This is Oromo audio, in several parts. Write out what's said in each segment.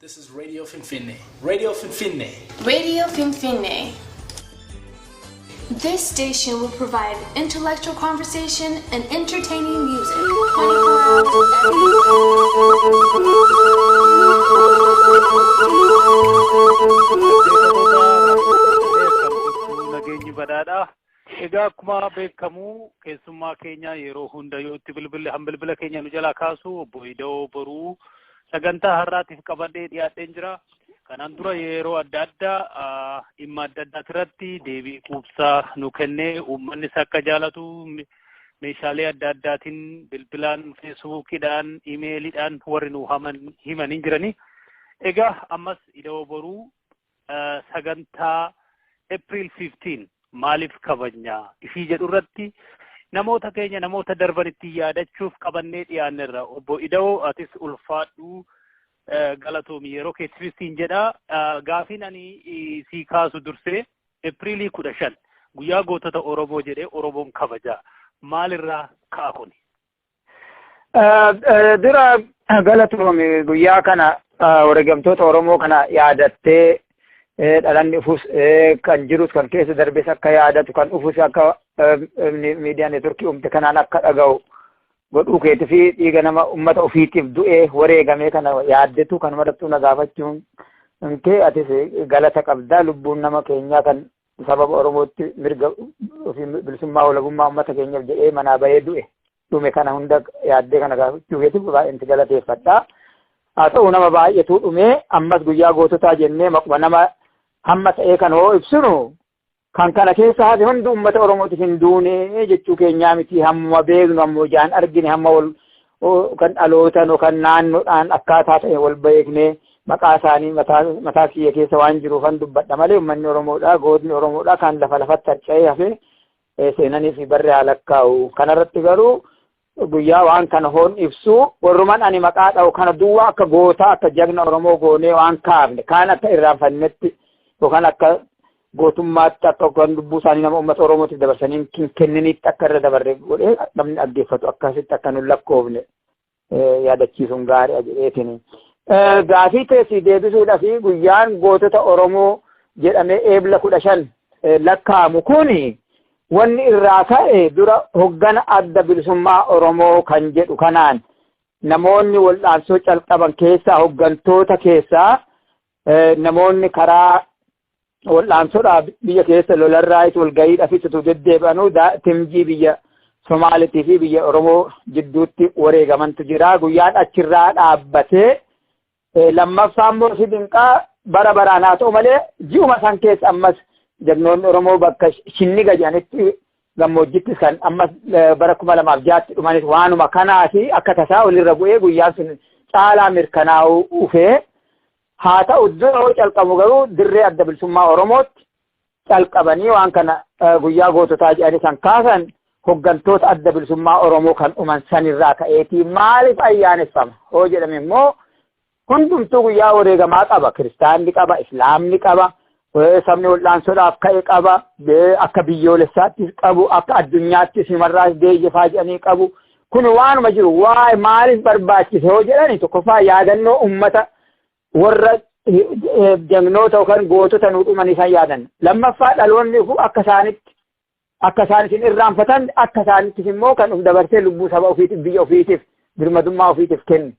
This is Radio Finfinne. Radio Finfinne. Radio Finfinne. This station will provide intellectual conversation and entertaining music 24 hours nageenyi badhaadha. Egaa akkuma beekamu keessummaa keenya yeroo hunda yoo itti bilbila keenya nu jalaa kaasu obbo Ida'oo Boruu sagantaa har'aatiif qabadhee dhiyaadheen jira. Kanaan dura yeroo adda addaa dhimma adda addaa irratti deebii quubsaa nu kennee uummannis akka jaalatu meeshaalee adda addaatiin bilbilaan, feesbuukidhaan, iimeeliidhaan warri nu himanii jirani. Egaa ammas Ida'oo Boruu sagantaa April 15 maaliif kabajnaa ishii jedhu irratti namoota keenya namoota darbanitti yaadachuuf qabannee dhiyaanneerra. Obbo Ida'oo atis ulfaadhu galatoomi yeroo keessifistiin jedha. Gaafiin ani sii kaasu dursee April 15 guyyaa gootota Oromoo jedhee Oromoon kabajaa maalirraa ka'a kuni? Dura galatoomi guyyaa kana wareegamtoota Oromoo kana yaadattee dhalanni ufus kan jirus kan keessa darbes akka yaadatu kan ufus akka miidiyaa neetworkii uumte kanaan akka dhaga'u godhuu keetii fi dhiiga nama ummata ofiitiif du'ee wareegamee kana yaaddetu kan madattuu na gaafachuun kee atis galata qabdaa. Lubbuun nama keenyaa kan sababa Oromootti mirga ofii bilisummaa walabummaa ummata keenyaaf jedhee manaa bahee dhume kana hunda yaaddee kana gaafachuu keetiif baay'ee galateeffadha. Haa ta'u nama baay'eetu dhume ammas guyyaa goototaa jennee maquma nama hamma ta'ee kan hoo ibsinu kan kana keessa haati hundi ummata Oromootiif hin duune jechuu keenyaa miti. Hamma beeknu hamma ijaan argine hamma kan dhalootan kan naannoodhaan akkaataa ta'e wal beeknee maqaa isaanii mataa kiyya keessa waan jiruufan dubbadha malee uummanni Oromoodhaa gootni Oromoodhaa kan lafatti harca'ee hafe seenanii fi barree haa lakkaa'u. Kanarratti garuu guyyaa waan kana hoon ibsu warruman ani maqaa dha'u kana duwwaa akka gootaa akka jagna Oromoo goonee waan kaafne kaan akka irraanfannetti yookaan akka gootummaatti akka kan lubbuu isaanii nama uummata Oromootiif dabarsanii kenniniitti akka irra dabarre godhee namni dhaggeeffatu akkasitti akka nu lakkoofne yaadachiisuun gaarii jedheetini. Gaafii teessii deebisuudhaa fi guyyaan gootota Oromoo jedhamee Eebla 15 lakkaa'amu kuni wanni irraa ka'e dura hoggana adda bilisummaa Oromoo kan jedhu kanaan namoonni wal'aansoo calqaban keessaa hoggantoota keessaa namoonni karaa wal'aansoodhaa biyya keessa lolarraayis walgayiidhaaf ibsatu deddeebi'anuu timjii biyya Somaaliitii fi biyya Oromoo jidduutti wareegamantu jira. Guyyaan achirraa dhaabbatee lammaffaa immoo si dinqaa bara baraan haa ta'u malee ji'uma san keessa ammas jagnoonni Oromoo bakka Shinniga jedhanitti gammoojjittis kan ammas bara 2006tti dhumanis waanuma kanaa fi akka tasaa walirra bu'ee guyyaan sun caalaa mirkanaa'uu dhufee haa ta'u dura calqabu garuu dirree adda bilisummaa Oromootti calqabanii waan kana guyyaa goototaa jedhanii san kaasan hoggantoota adda bilisummaa Oromoo kan dhuman sanirraa ka'eetii maaliif ayyaaneffama hoo jedhame immoo hundumtuu guyyaa wareegamaa qaba. Kiristaanni qaba, Islaamni qaba, sabni wal'aansoodhaaf ka'e qaba, akka biyyoolessaattis qabu, akka addunyaattis himarraas deeyyefaa jedhanii qabu. Kun waanuma jiru waa'ee maaliif barbaachise hoo jedhani tokkoffaa yaadannoo ummata warra jagnoota yookaan gootota nu dhuman isaan yaadan. Lammaffaa dhaloonni akka isaanitti irraanfatan akka isaanittis immoo kan uf dabarsee lubbuu saba ofiitiif biyya ofiitiif birmadummaa ofiitiif kennu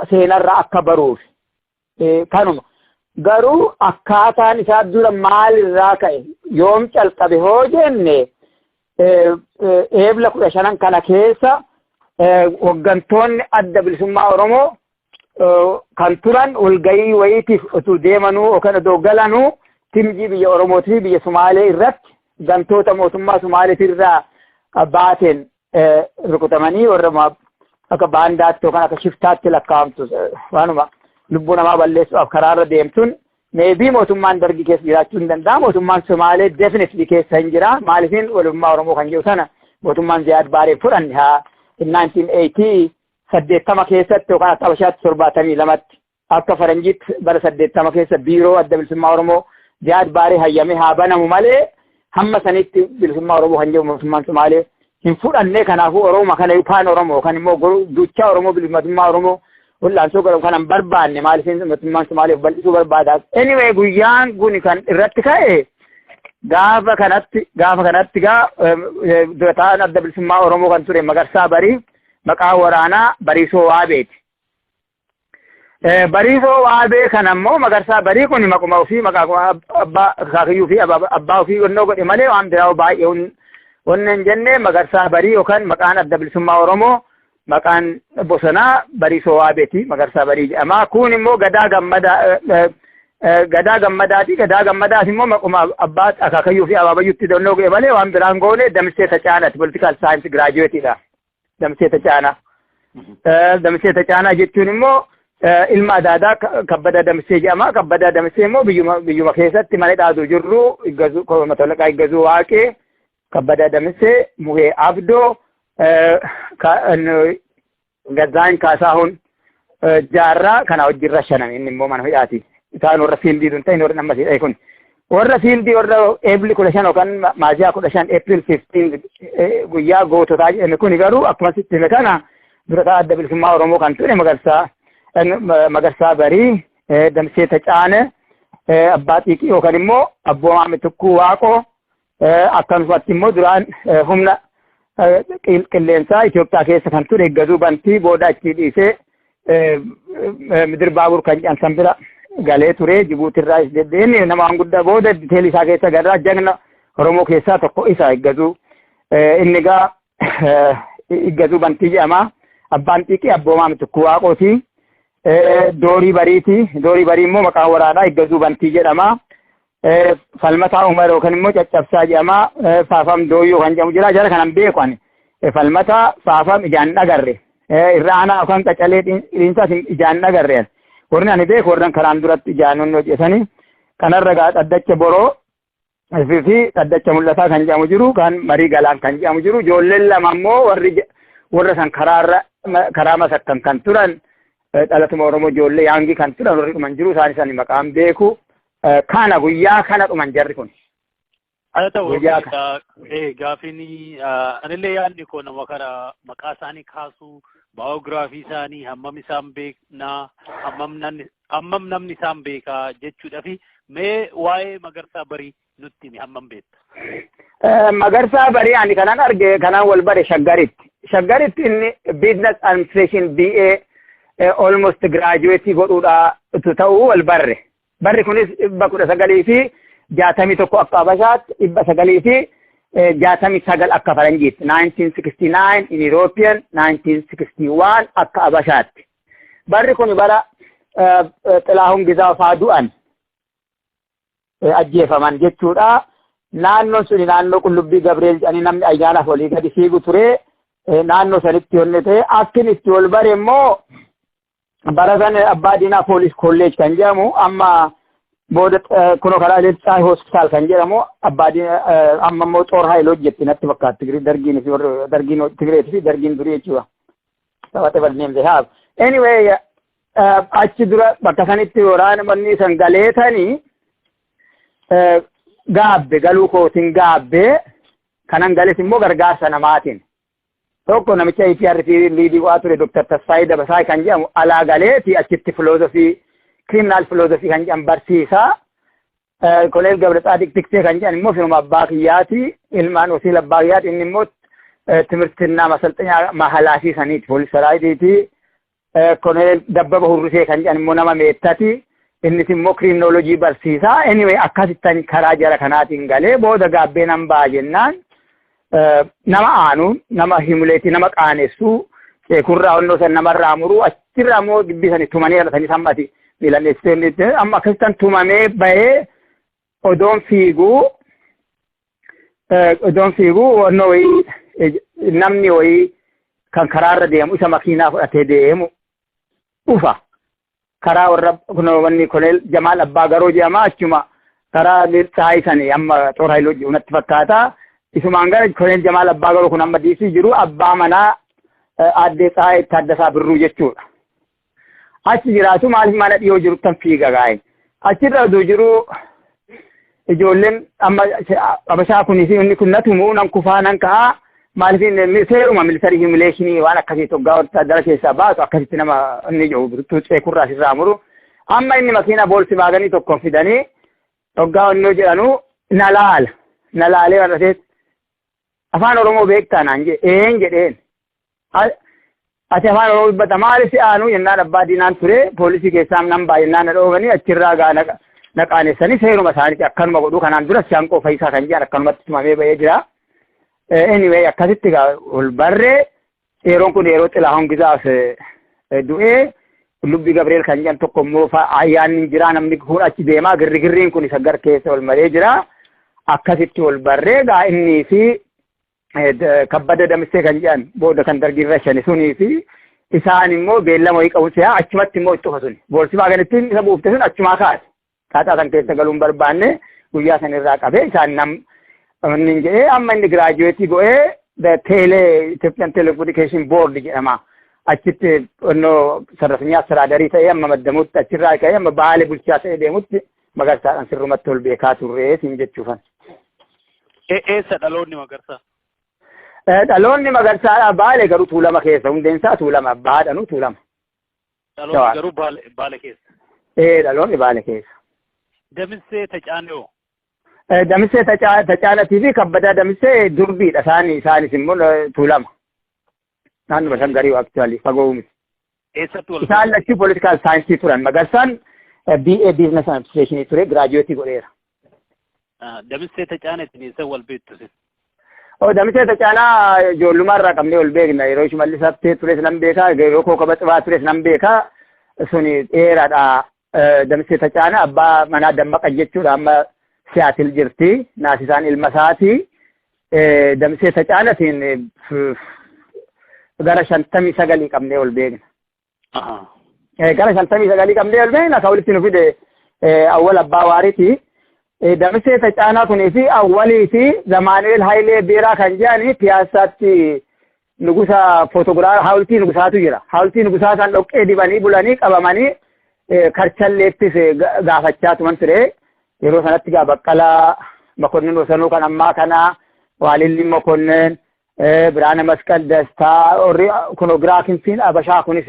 seenarraa akka baruuf kanuma. Garuu akkaataan isaa dura maalirraa ka'e yoom calqabe hoo jenne Eebla 15 kana keessa hoggantoonni adda bilisummaa Oromoo kan turan walgayii wayiitiif utuu deemanuu yookaan odoo galanuu timjii biyya Oromootii fi biyya Sumaalee irratti gantoota mootummaa Sumaaleetirraa baateen rukutamanii warra akka baandaatti yookaan akka shiftaatti lakkaa'amtu waanuma lubbuu namaa balleessuudhaaf karaarra deemtuun meebii mootummaan dargii keessa jiraachuu hin danda'a. Mootummaan Somaalee definitely keessa hin jira. Maaliifin walummaa Oromoo kan jiru sana mootummaan Ziyaad Baaree fudhanne 1980 keessatti yookaan akka Habashaatti 72tti akka Faranjiitti bara 80 keessa biiroo adda bilisummaa Oromoo Ziyaad Baaree hayyame haa banamu malee hamma sanitti bilisummaa Oromoo kan jiru mootummaan Somaalee hin fudhanne. Kanaafuu Oromoo kana yookaan Oromoo kan immoo duuchaa Oromoo bilisummaa Oromoo Wallaan soo galu kanan barbaanne maaliif mootummaan Somaaliif bal'isuu barbaadaa. Anyway guyyaan kun kan irratti ka'e gaafa kanatti durataan adda bilisummaa Oromoo kan ture Magarsaa Barii maqaa waraanaa Bariisoo Waabeeti. Bariisoo Waabee kan ammoo Magarsaa Barii kun maquma ofii maqaa abbaa kaakiyyuu fi abbaa ofii onnoo godhe malee waan biraa baay'ee wannan jenne Magarsaa Barii yookaan maqaan adda bilisummaa Oromoo maqaan bosonaa Bariisoo Waabeeti Magarsaa Barii jedhama. Kun immoo Gadaa Gammadaati. Gadaa Gammadaas immoo maquma abbaa akaakayyuu fi abaabayyuutti onnoo godhe malee waan biraan goone Damsee Tacaanaati. Political science graduateedha. Damsee Tacaanaa. Damsee Tacaanaa jechuun immoo ilma adaadaa Kabbada Damsee jedhama. Kabbada Damsee immoo biyyuma keessatti mana dhaaduu jirru matolaqaa Iggazuu Waaqee Kabbada Damsee Muhee Abdoo Gazaan Kaasaahun Jaarraa kana wajjirra shanan inni immoo mana hidhaati. Isaan warra fiildii dun ta'in warra nammas hidhee kun warra fiildii warra Eebili 15 yookaan Maaziyaa 15 April 15 guyyaa goototaa jedhame kun garuu akkuma sitti hime kana durataa adda bilisummaa Oromoo kan ture Magarsaa Barii Damsee Tacaane Abbaa Xiiqii yookaan immoo Abboomaa Mitukkuu Waaqoo akkanumatti immoo duraan humna qilleensaa Itoophiyaa keessa kan ture Iggazuu Bantii booda achi dhiisee Midir Baabur kan jedhan bira galee ture Jibuutirraa deddeemee nama waan guddaa booda diteelii isaa keessa garraa jagna Oromoo keessaa tokko isa Iggazuu inni gaa Iggazuu Bantii jedhama. Abbaan Xiiqii Abboomaa Mitukkuu Waaqooti. Doorii Bariiti. Doorii Barii immoo maqaan waraanaa Iggazuu Bantii jedhama. Falmataa Umar yookaan immoo Caccabsaa jedhama. Faafam Dooyyoo kan jedhamu jira. Jara kanan beeku ani. Falmataa Faafam ijaan dhagarre. Irra aanaa yookaan qacalee dhiinsaas ijaan dhagarre. Warri ani beeku warran karaan duratti ijaan hojjetanii. Kanarra gaa Dhaddacha Boroo fi Dhaddacha Mul'ataa kan jedhamu jiru. Kan Marii Galaan kan jedhamu jiru. Ijoolleen lama immoo warra san karaa masakkan kan turan dhalatuma Oromoo ijoollee yaangii kan turan warri dhuman jiru isaan isaan maqaan beeku. Kana guyyaa kana dhuman jarri kun. Haa ta'u gaafiin anillee yaadni koo nama kana maqaa isaanii kaasuu baayogiraafii isaanii hammam isaan beeknaa hammam namni isaan beekaa jechuudha fi mee waa'ee Magarsaa Barii nutti himi hammam beekta? Magarsaa Barii ani kanan arge kanan wal bare Shaggaritti. Shaggaritti inni business administration BA almost graduate godhuudha ta'uu wal barre. Barri kunis 1961 akka Habashaatti 1969 akka Faranjiitti 1969 in European 1961 akka Habashaatti. Barri kun bara Xilaahun Gizaaw faa du'an ajjeefaman jechuudha. Naannoon suni naannoo Qullubbii Gabreel jedhanii namni ayyaanaaf olii gadi fiigu ture. Naannoo sanitti honne ta'e akkin itti wal bare immoo bara san Abbaa Diinaa Police College kan jedhamu amma booda kunoo karaa Leelcaa Hospital kan jedhamu Abbaa Diinaa amma immoo Xoor Haayil hojjetti natti fakkaatti dargiin Tigireetii fi dargiin durii jechuudha. Whatever name they have. Anyway achi dura bakka sanitti waraana manni san galeetanii gaabbe galuu kootiin gaabbe kanan gales immoo gargaarsa namaatiin. Tokko namicha IPRT liidii waa ture Dr. Tasfaayii Dabasaa kan jedhamu alaa galeeti achitti filoozofii criminal filoozofii kan jedhamu barsiisaa. Koloneel Gabra Xaadiq Tiksee kan jedhan immoo firuma abbaa kiyyaati ilmaan wasiil abbaa kiyyaati inni immoo timirtinaa masalxanyaa mahalaafii saniiti poolis saraayitiiti. Koloneel Dabbaba Hurrisee kan jedhan immoo nama meettati. Innis immoo kriminoloojii barsiisaa. Anyway akkasittan karaa jara kanaatiin galee booda gaabbeen hambaa jennaan. Nama aanuun nama himuleetii nama qaanessuu kurraa onnoo san namarraa muruu achirraa immoo gibbisanii tumanii dhalatanii sammati miilanneessitoonni amma akkasitan tumamee bahee odoon fiiguu onnoo wayii namni wayii kan karaarra deemu isa makiinaa fudhatee deemu dhufa karaa warra kunoowwanni Koloneel Jamaal Abbaa Garoo jedhama achuma karaa Leelcaa sanii amma Xoor Haayil hojii natti fakkaata. Isumaan gara Koloneel Jamaal Abbaa Garoo kun amma diisii jiru abbaa manaa Aadde Tsahaayee Taaddasaa Birruu jechuudha. Achi jiraatu maaliif mana dhiyoo jiru tan fiiga gaa'e. Achirra oduu jiru ijoolleen amma Habashaa kunis inni kun natumu nan kufaa nan ka'aa maaliifin seeruma militarii himileeshinii waan akkasii toggaa waraana keessaa baatu akkasitti nama inni jiru tuutsee kurraas irraa muru amma inni makiina boolsivaaganii tokkoon fidanii toggaa onnoo jedhanu nalaalee warrateet afaan Oromoo beektaa naan jedheen ati afaan Oromoo dubbata maaliif si aanu jennaan abbaa diinaan ture poolisii keessaa nan baay'inaan na dhoofanii achirraa gaa naqaaneessanii seeruma isaaniiti akkanuma godhuu kanaan dura Shaanqoo Fayisaa kan jedhan akkanumatti tumamee ba'ee jira. Anyway akkasitti gaa ol barree yeroon kun yeroo Xilaahun Gizaaf du'ee Lubbii Gabriel kan jedhan tokko immoo ayyaanni jira namni kun achi deemaa girriin kun isa gar keessa ol maree jira akkasitti ol barree gaa innii fi Kabbada Damissee kan jedhan booda kan dargiirra shani sunii fi isaan immoo beellama wayii qabu se'a achumatti immoo itti suni boolsivaaganittiin isa buufte sun achumaa kaase taataa san keessa galuun barbaanne guyyaa san irraa qabee isaan inni jedhee amma inni giraajuweetii go'ee teelee Ethiopian Telecommunication Board jedhama achitti onnoo sarrafinyaa siraadarii ta'ee amma maddamutti achirraa ka'ee amma baalee bulchaa ta'ee deemutti Magarsaadhaan sirrumatti ol beekaa turree siin jechuufan. Eessa dhaloonni Magarsaa? Dhaloonni Magarsaadhaa Baalee garuu Tuulama keessa hundeensaa Tuulama baadhanuu Tuulama. Dhaloonni garuu Baalee keessa? Dhaloonni Baalee keessa. Damissee Tacaanoo? Damissee Tacaanatii fi Kabbadaa Damissee durbiidha isaanis immoo Tuulama. Naannuma Shangarii actually fagoo miti. Eessatti wal isaan lachi political science turan Magarsaan BA business administration ture graduate godheera. Damissee Tacaanatiin eessa wal beektu? Damissee Tacaanaa ijoollumarraa qabnee ol beekna yeroo Shimallis Haftee tures nan beekaa yeroo Kookaba Xibaa tures nan beekaa suni dheeraadha. Damissee Tacaanaa abbaa manaa Dammaqa jechuudha amma Siyaatil jirti naasisaan ilma isaati. Damissee Tacaanatiin gara 59 qabnee ol beekna. Gara 59 qabnee ol beekna ka walitti nu fide awwal abbaa waariiti. Damissee Tacaanaa kunii fi awwalii fi Zamaanu'eel Hayilee Beeraa kan jedhani piyaasaatti nugusa footogiraaf hawultii nugusaatu jira. Hawultii nugusaa san dhoqqee dibanii bulanii qabamanii karchalleettis gaafachaa tuman ture. Yeroo sanatti gaa Baqqalaa Makonnin Wasanuu kan ammaa kana Waalilli Mokonnin Biraana Masqal Dastaa warri kunogiraafiin Abashaa kunis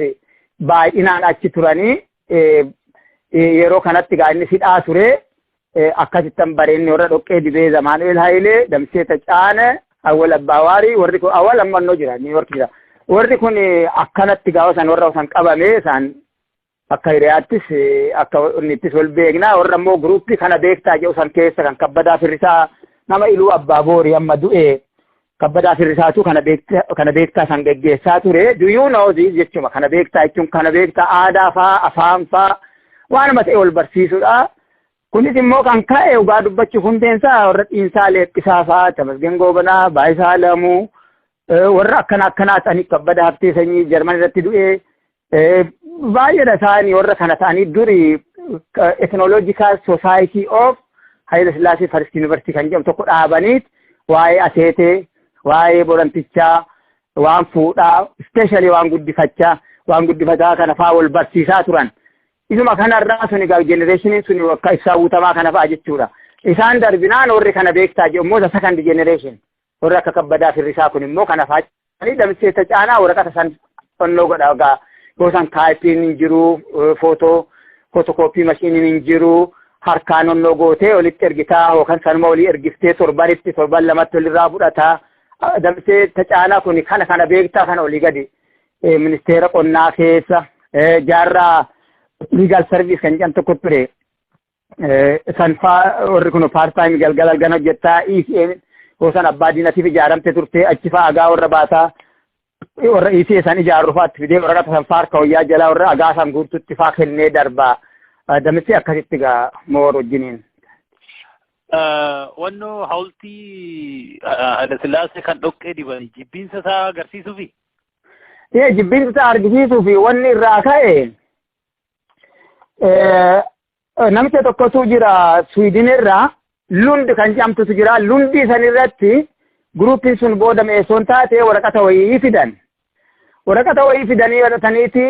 baay'inaan achi turanii yeroo kanatti gaa inni hidhaa ture. Akkasittan bareenni warra dhoqqee dibee Zamaanu'eel Hayilee Damissee Tacaanaa awwal abbaa waarii warri kun awwal ammannoo jira New York jira. Warri kun akkanatti gaafa san warra san qabame isaan akka hiriyaattis akka innittis wal beeknaa warra immoo gruuppii kana beektaa jedhu san keessa kan Kabbadaa Firrisaa nama Iluu Abbaa Boorii amma du'e Kabbadaa Firrisaatu kana beektaa san geggeessaa ture. Do you know this jechuma kana beektaa jechuun kana beektaa aadaa faa afaan faa waanuma ta'e wal barsiisudha. Kunis immoo kan ka'e dhugaa dubbachuuf hundeensaa warra Dhiinsaa Leeqqisaa fa'aa Tamasgeen Goobanaa Baayisaa Lamuu warra akkanaa ta'anii Kabbadaa Haftee sanyii Jarman irratti du'e baay'eedha isaanii warra kana ta'anii duri Ethnological Society of Haile Sillaasee First University kan jedhamu tokko dhaabaniit waa'ee ateetee waa'ee borantichaa waan fuudhaa especially waan guddifataa kana fa'aa wal barsiisaa turan. Isuma kanarraa suni gaa generationiin suni akka ibsaa guutamaa kana fa'a jechuudha. Isaan darbinaan warri kana beektaa jedhu immoo second generation warri akka Kabbadaa Firrisaa kun immoo kana fa'a. Damissee Tacaanaa waraqata san onnoo godha gaa yoo san taayipiin hin jiru footokooppii mashiiniin hin jiru harkaan onnoo gootee olitti ergitaa yookaan sanuma olii ergiftee torban lamatti olirraa fudhataa. Damissee Tacaanaa kun kana beektaa kana olii gadi ministeera qonnaa keessa jaarraa legal service kan jedhan tokko ture sanfaa warri kun part time galgala gana hojjettaa ECN yoosan abbaa diinatiif ijaaramte turte achi fa'aa agaa warra baataa warra ECN san ijaarru fa'aatti fidee waraqata sanfaa harka wayyaa jalaa warra agaa san guututti fa'aa kennee darbaa Damissee akkasitti gaa moor wajjiniin. Wannoo hawultii Haile Sillaasee kan dhoqqee dibanii jibbiinsa isaa agarsiisuufi? Jibbiinsa isaa argisiisuufi wanni irraa ka'e namicha tokkotu jira Sweden irraa Lund kan jedhamtutu jira. Lundi san irratti gruuppiin sun booda meessoon taate waraqata wayii fidan. Waraqata wayii fidanii godhataniiti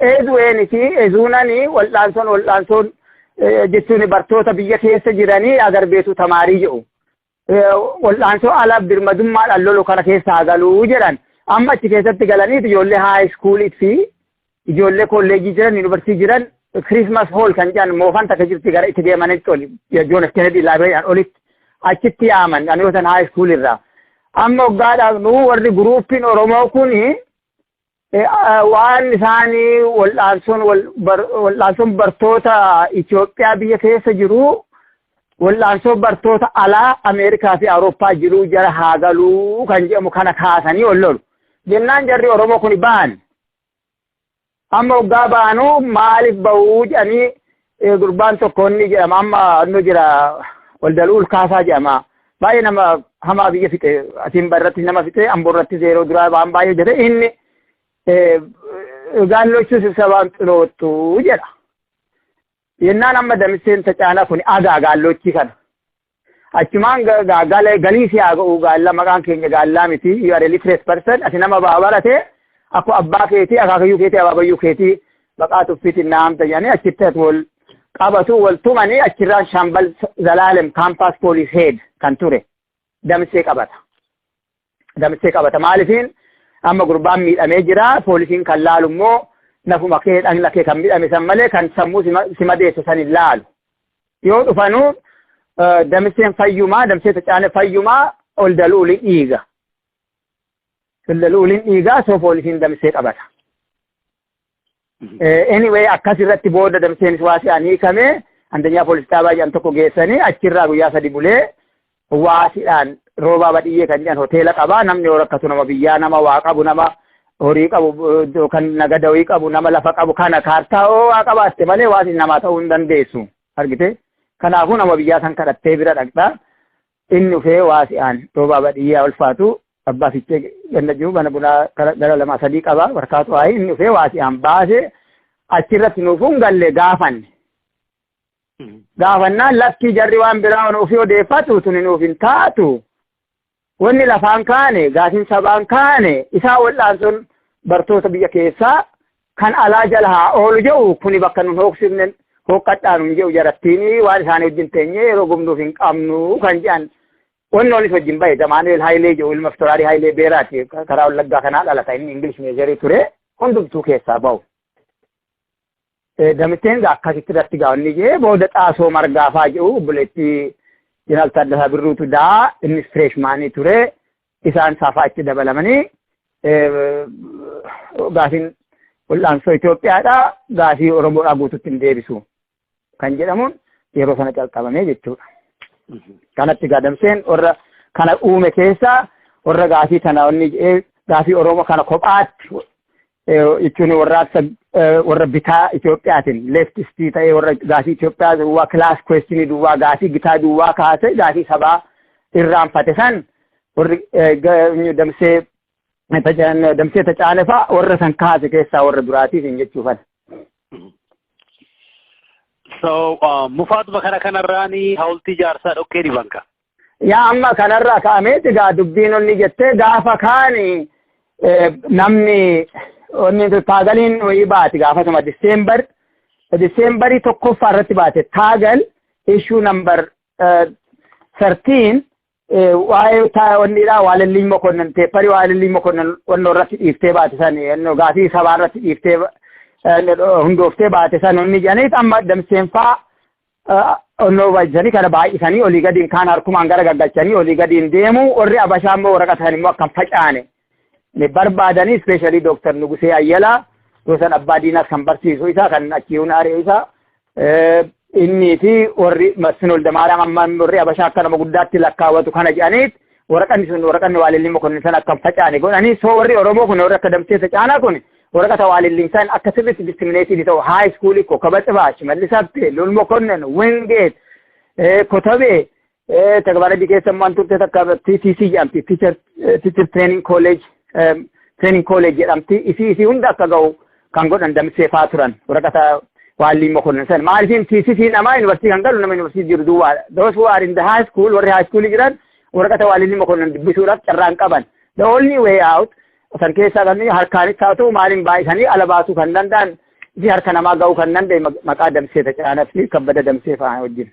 eezu'eeniti eezuunani wal'aansoon jechuun bartoota biyya keessa jiranii agarbeetu tamaarii jedhu. wal'aansoo ala birmadummaadhaan lolu kana keessaa galuu jedhan amma achi keessatti galanii ijoollee high school fi ijoollee kolleejii jiran yuunivarsiitii jiran Christmas hall kan jedhan moofan takka jirti gara itti deemanitti oli John F. Kennedy library olitti achitti yaaman aniyootan high school irraa amma waggaadhaaf nu warri guruupiin Oromoo kuni waan isaanii wal'aansoon bartoota Itoophiyaa biyya keessa jiru wal'aansoo bartoota alaa Ameerikaa fi Awurooppaa jiru jara haa galuu kan jedhamu kana kaasanii ollolu jennaan jarri Oromoo kuni ba'an amma waggaa baanu maaliif ba'uu jedhanii gurbaan tokko inni jedhama amma inni jira Waldaluu Ulkaasaa jedhama baay'ee nama hamaa biyya fixe atiin barratti nama fixe amboorratti zeeroo duraa waan baay'ee jedhe inni gaallochuu sibsabaan xilootu jedha yennaan amma Damseen Tacaanaa kun agaa gaallochii kana achumaan galii si haa ga'u gaalla maqaan keenya gaallaa miti you are a literate person ati nama baabarate akku abbaa keetii akaakayyuu keetii abaabayyuu keetii maqaa tuffiitiin naamta jedhanii achitti wal qabatu wal tumanii achirraan Shambal Zalaalem kaampaas poolis heed kan ture Damsee qabata maalifiin amma gurbaan miidhamee jira poolisiin kan laalu immoo nafuma kee dhagna kee kan miidhame san malee kan sammuu si madeesse san hin laalu yoo dhufanuu Damseen fayyumaa Damsee Tacaanee fayyumaa Oldaluulin dhiiga Oldaluulin dhiigaa soo poolisiin Damsee qabata anyway akkas irratti booda Damseenis waasi'anii hiikamee andanyaa poolis xaabaa jedhan tokko geessanii achirraa guyyaa 3 bulee waasiidhaan roobaa badhiyyee kan jedhan hoteela qabaa namni yoo rakkatu nama biyyaa nama waa qabu nama horii qabu kan nagada horii qabu nama lafa qabu kana kaartaa waa qabaatte malee waasi namaa ta'uu hin dandeessu argite kanaafuu nama biyyaa san kadhattee bira dhaqxa inni dhufee waasi'aan roobaa badhiyyaa ulfaatu abbaa fichee ganna jiru bana bunaa gara 2-3 qaba warkaatu waa'ee inni dhufee waasi'aan baase achirratti nuufuun galle gaafannaan lakkii jarri waan biraa ofii odeeffatu tuni nuuf hin taatu wanni lafaan kaane gaatiin sabaan kaane isaa wal'aansoon bartoota biyya keessaa kan alaa jala haa oolu jedhu kuni bakka nun hooksifne hooqqadhaan jedhu jarattiini waan isaanii wajjin teenye yeroo gumnuuf hin qabnu kan jedhan wanni olis wajjin bahe Damaanu'eel Hayilee jedhu ilma Fitoraarii Hayilee Beeraati karaa Wallaggaa kanaa dhalata inni Ingilish meejarii ture hundumtuu keessaa bahu. Damseen akkasitti irratti gaa'onni jee booda Xaasoo Margaafaa jedhu buleetti Jeneraal Taaddasaa Birruutu daa innis fireeshmaanii ture isaan saafaa itti dabalamanii gaafiin wal'aansoo Itoophiyaadha gaafii Oromoodhaa guututti hin deebisu kan jedhamuun yeroo sana calqabamee jechuudha. Kanatti Damseen warra kana uume keessaa warra gaafii kana onni gaafii Oromoo kana kophaatti jechuun warra bitaa Itoophiyaatiin leftistii ta'ee warra gaafii Itoophiyaa duwwaa kilaas kweestinii duwwaa gaafii gitaa duwwaa kaase gaafii sabaa irraanfate san warri Damsee Tacaanee fa'aa warra san kaase keessaa warra duraatiif hin jechuufan. So mufaatuma kanarraani hawultii jaarsaa dhoqqee dibanka. Yaa amma kanarraa ka'ameeti gaa dubbiin onni jettee gaafa kaani namni onni taagaliin wayii baati gaafatuma Diseembarii tokkoffaa irratti baate taagal issue number 13 waa'ee onnidha Waalelliin Mokonnon teepparii Waalelliin Mokonnon onnoo irratti dhiiftee baate san gaafii sabaa irratti dhiiftee hundooftee baate san onni jedhaniit amma Damseen fa'aa onnoo wajjanii kana baay'isanii olii gadiin kaan harkumaan gara gaggalchanii olii gadiin deemu warri Abashaa immoo waraqata san immoo akkam facaane barbaadanii ispeeshaalii Dooktar Nugusee Ayyalaa gosan abbaa diinaas kan barsiisu isaa kan achi hundaaree isaa inni fi warri Masfin Woldamaariyaam amma warri Abashaa akka nama guddaatti lakkaawwatu kana jedhaniit waraqanni Waalelliin Mokonnon san akkam facaane godhanii soo warri Oromoo kun warri akka Damsee Tacaanaa kun waraqata Waalelliin san akka sirriitti diskiriminaatiivii ta'u high schoolii Kokkaba Xibaa Shimallis Haftee Lul Mokonnon Wingeet Kotabee Tagabaradii keessa immoo turte takka TTC jedhamti Teacher Training College jedhamti isii hunda akka ga'u kan godhan Damsee fa'aa turan waraqata Waalelliin Mokonnon san maaliifin TTC namaa yuunivarsiitii kan galu nama yuunivarsiitii jiru duwwaadha those who are in the high school warri high school jiran waraqata Waalelliin Mokonnon dubbisuudhaaf carraan qaban the only way out san keessaa kan harkaanis haa ta'u maaliin baay'isanii ala baasuu kan danda'an isi harka namaa ga'uu kan danda'e maqaa Damsee Tacaanaa fi Kabbada Damsee fa'aa wajjin.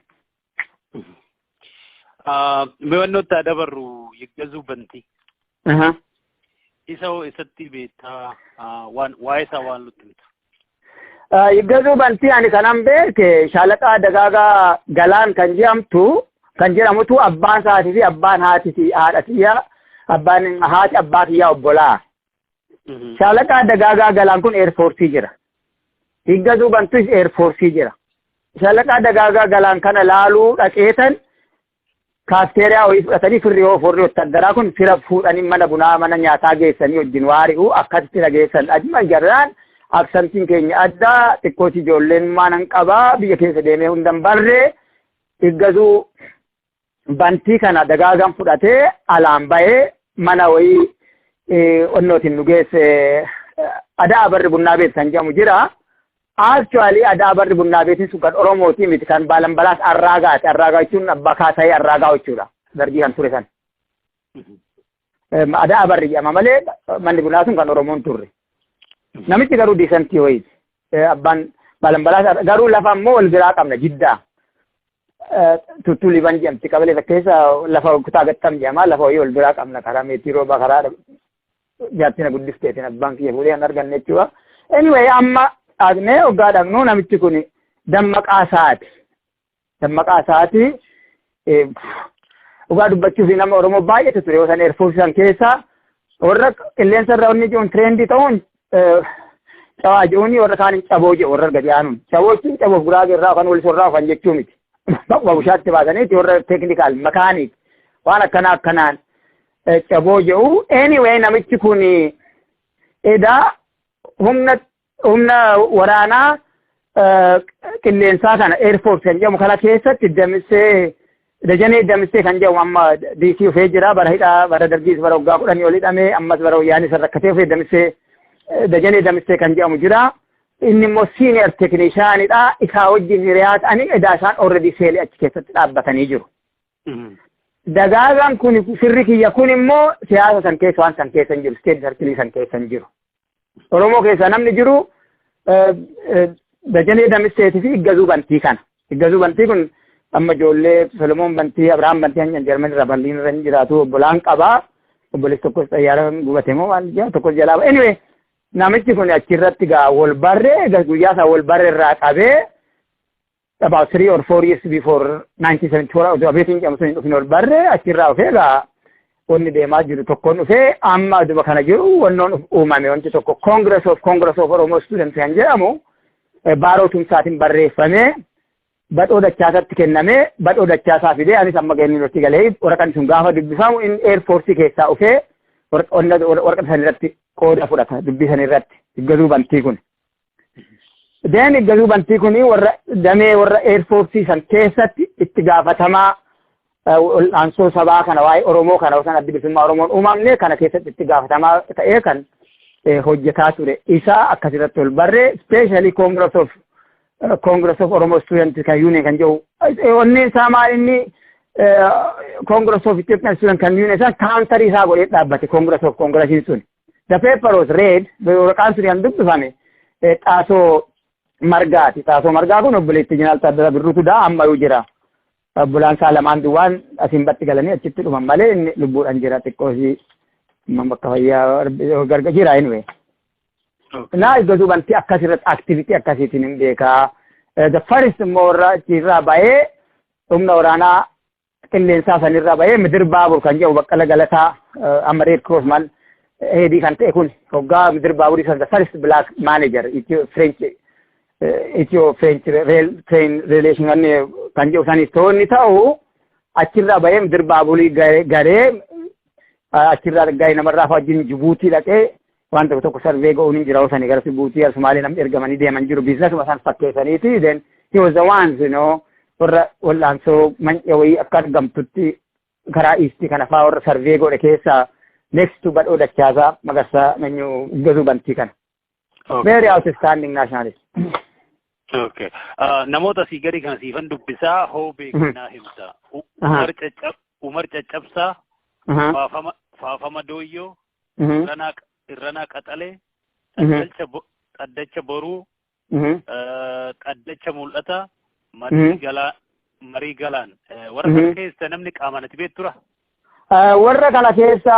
ميونو تدبروا يجزو بنتي إساو إستي بيتا وايسا وان لتمت يجزو بنتي يعني كلام بيك شالقا دغاغا غلان كنجامتو كنجرامتو أبان ساتي أبان هاتي آراتيا أبان هات أباتيا أبولا شالقا دغاغا غلان كون إير فورسي جرا يجزو بنتو إير فورسي جرا شالقا دغاغا غلان كان لالو دقيتن كافتيريا ويفتني في الريو فوريو تدرا كون سيرفو أني من بنا من نياتا جيسني وجنواري هو أكثر جيسن أجمع جران أكثر كيني أدا تكوتي جولين ما ننقبا بيجي سديمه هندم برّه إجازو بنتي كان دعاء فداته علام باي مناوي النوتين نجس أدا برّه بنا بيت سنجا مجرا actually ada abar bunna beti sukat oromoti mit kan balam balas arraga chun bakasa arraga uchura dargi han turesan ada abar ya mamale man bunna sun kan oromon turre namiti garu disanti hoy abban balam balas garu lafa mol gira kamna jidda tutuli banjam tikabale takesa lafa kutagattam jama lafa yol gira kamna karame tiro bakara jatina guddiste tina banki yehudi anargan nechuwa anyway amma أغنى وقال أغنون أمتكوني دمك آساتي وقال بچو في نام أورمو باية تتري وسان إيرفورسان كيسا ورق اللي انسر روني جون تريندي تون تواجوني ورقاني تبوجي ورق جانون تبوجي تبوج براغي راقان ولسور راقان جكتومي بقوا بشات تبازاني ورق تكنيكال مكانيك وانا كنان تبوجي anyway نمتكوني إذا humna waraana qilleensaa kana air force kan jedhamu kana keessatti damsee dajanee damsee kan jedhamu amma DC ofee jira bara hidhaa bara dargiis bara waggaa 10 ol hidhamee ammas bara wayyaanii sarrakkatee ofee damsee dajanee damsee kan jedhamu jira inni immoo senior technicianidha isaa wajjin hiriyaa ta'anii edaa isaan already seelee achi keessatti dhaabbatanii jiru. Dagaagaan kun sirri kiyya kun immoo siyaasa san keessa waan san keessa hin jiru state circle san keessa hin jiru. Oromoo keessa namni jiru dajanee damisteetii fi iggazuu bantii kana. Iggazuu bantii kun amma ijoollee Solomoon bantii Abrahaam bantii hanyar Jarmanii irra balliin irra jiraatu obbolaan qabaa. Obboleessi tokkos xayyaara gubate moo waan jedhamu tokkos jalaa. Anyway namichi kun achirratti gaa wal barree guyyaa isaa wal barree irraa qabee about 3 or 4 years before 1974 abeetiin jedhamu sun dhufin wal barree achirraa dhufee gaa wanni deemaa jiru tokkoon dhufee amma duba kana jiru wannoon uumame wanti tokko Congress of Oromo Students kan jedhamu baaroo tumsaatiin barreeffamee badhoo dachaasatti kennamee badhoo dachaasaa fidee anis amma gahee yuunivarsiitii galee waraqaan sun gaafa dubbifamu in Air Force keessaa dhufee waraqaa san irratti qooda fudhata dubbisan irratti iggazuu bantii kun. Deen iggazuu bantii kun warra damee warra Air Force san keessatti itti gaafatamaa ansoo sabaa kana waa'ee Oromoo kana wasan addi bilisummaa Oromoon uumamne kana keessatti itti gaafatamaa ta'ee kan hojjetaa ture isaa akkasirratti ol barree especially Congress of Oromo Students kan Union kan jedhu onni isaa maal inni Congress of Ethiopian Students kan Union isaa counter isaa godhee dhaabbate Congressiin sun the paper was read waraqaan sun kan dubbifame xaasoo margaa kun obboleetti Jeneraal Taaddasaa Birruutuudha ammayuu jira. Bulan salaman duwan asin batti galanii achitti dhuman malee inni lubbuudhaan jira xiqqoosi bakka fayyaa gargar jira anyway. Naa iggazuu bantii akkasirratti activity akkasiitiin hin beekaa. The first immoo warra achirraa bahee humna waraanaa qilleensaa sanirraa bahee midir baabur kan jedhu Baqqala Galataa amma Red Cross man heedii kan ta'e kun hoggaa midir baaburii san the first black manager French train relation kan jedhu sanis toonni ta'u achirraa bahee midir baaburii garee achirraa gahee namarraa wajjin Jibuutii dhaqee waan tokko sarvee go'uun hin jira osanii gara Jibuutii Somaalee namni ergamanii deeman jiru biizinasuma san fakkeessaniiti then he was the ones warra wal'aansoo man'ee wayii akka argamtutti karaa iistii kana fa'aa warra sarvee godhe keessaa next to badhoo dachaasaa Magarsaa Manyuu iggazuu bantii kana. Very outstanding nationalist. Okay. Namoota si gadi kan siifan dubbisaa hoo beekanaa himsa. Umar Caccabsaa, Faafama Dooyyoo, Irranaa Qaxalee, Xaddacha Boruu, Xaddacha Mul'ata, marii galaan warra kana keessa namni qaamanatti beektura. Warra kana keessa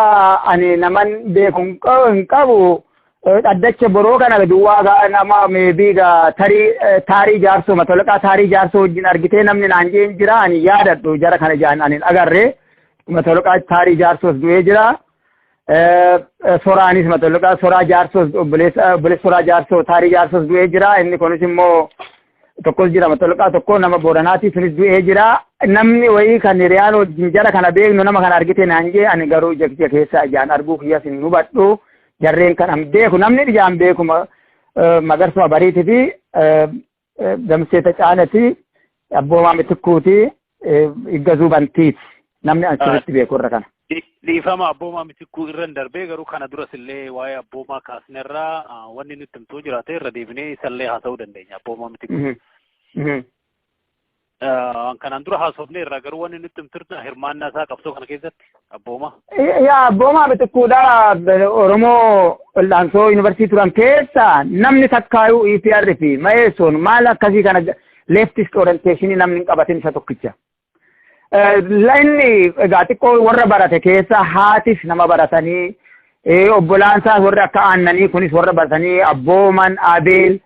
ani naman beeku hin qabu dhaddacha boroo kana duwwaa nama meebiiga taarii jaarsoo matolaqaa taarii jaarsoo wajjin argitee namni naan jeen jira ani yaadadhu jara kana jaan ani agarree matolaqaa taarii jaarsoos du'ee jira. Soraanis matolaqaa soraa jaarsoos obboleessa soraa jaarsoo taarii jaarsoos du'ee jira. Inni kunis immoo tokkos jira matolaqaa tokko nama Booranaati sunis du'ee jira. Namni wayii kan hiriyaan wajjin jara kana beeknu nama kana argite naan jee ani garuu ija keessa ijaan arguu kiyyaas hin hubadhu. Jarreen kan am beeku namni ijaan beeku Magarsoo Bariitii fi Damsee Tacaanati Abboomaa Mitikkuuti Iggazuu Bantiiti namni asirratti beeku irra kana. Dhiifama Abboomaa Mitikkuu irra darbee garuu kana duras illee waa'ee Abboomaa kaasnerraa wanni nutti himtuu jiraate irra deebinee isallee haasa'uu dandeenya Abboomaa Mitikkuu. Kanaan dura haasofne irraa garuu wanni nutti himturna hirmaannaa isaa qabsoo kana keessatti Abboomaa. Yaa Abboomaa Mitikkuudha Oromoo Ol'aansoo Yuunivarsiitii turan keessa namni takkaayuu EPR fi Mayeessoon maal akkasii kana leftist orienteeshinii namni hin qabatin isa tokkicha. Inni egaa xiqqoo warra barate keessa haatis nama baratanii obbolaansaas warri akka aannanii kunis warra baratanii Abbooman Abeel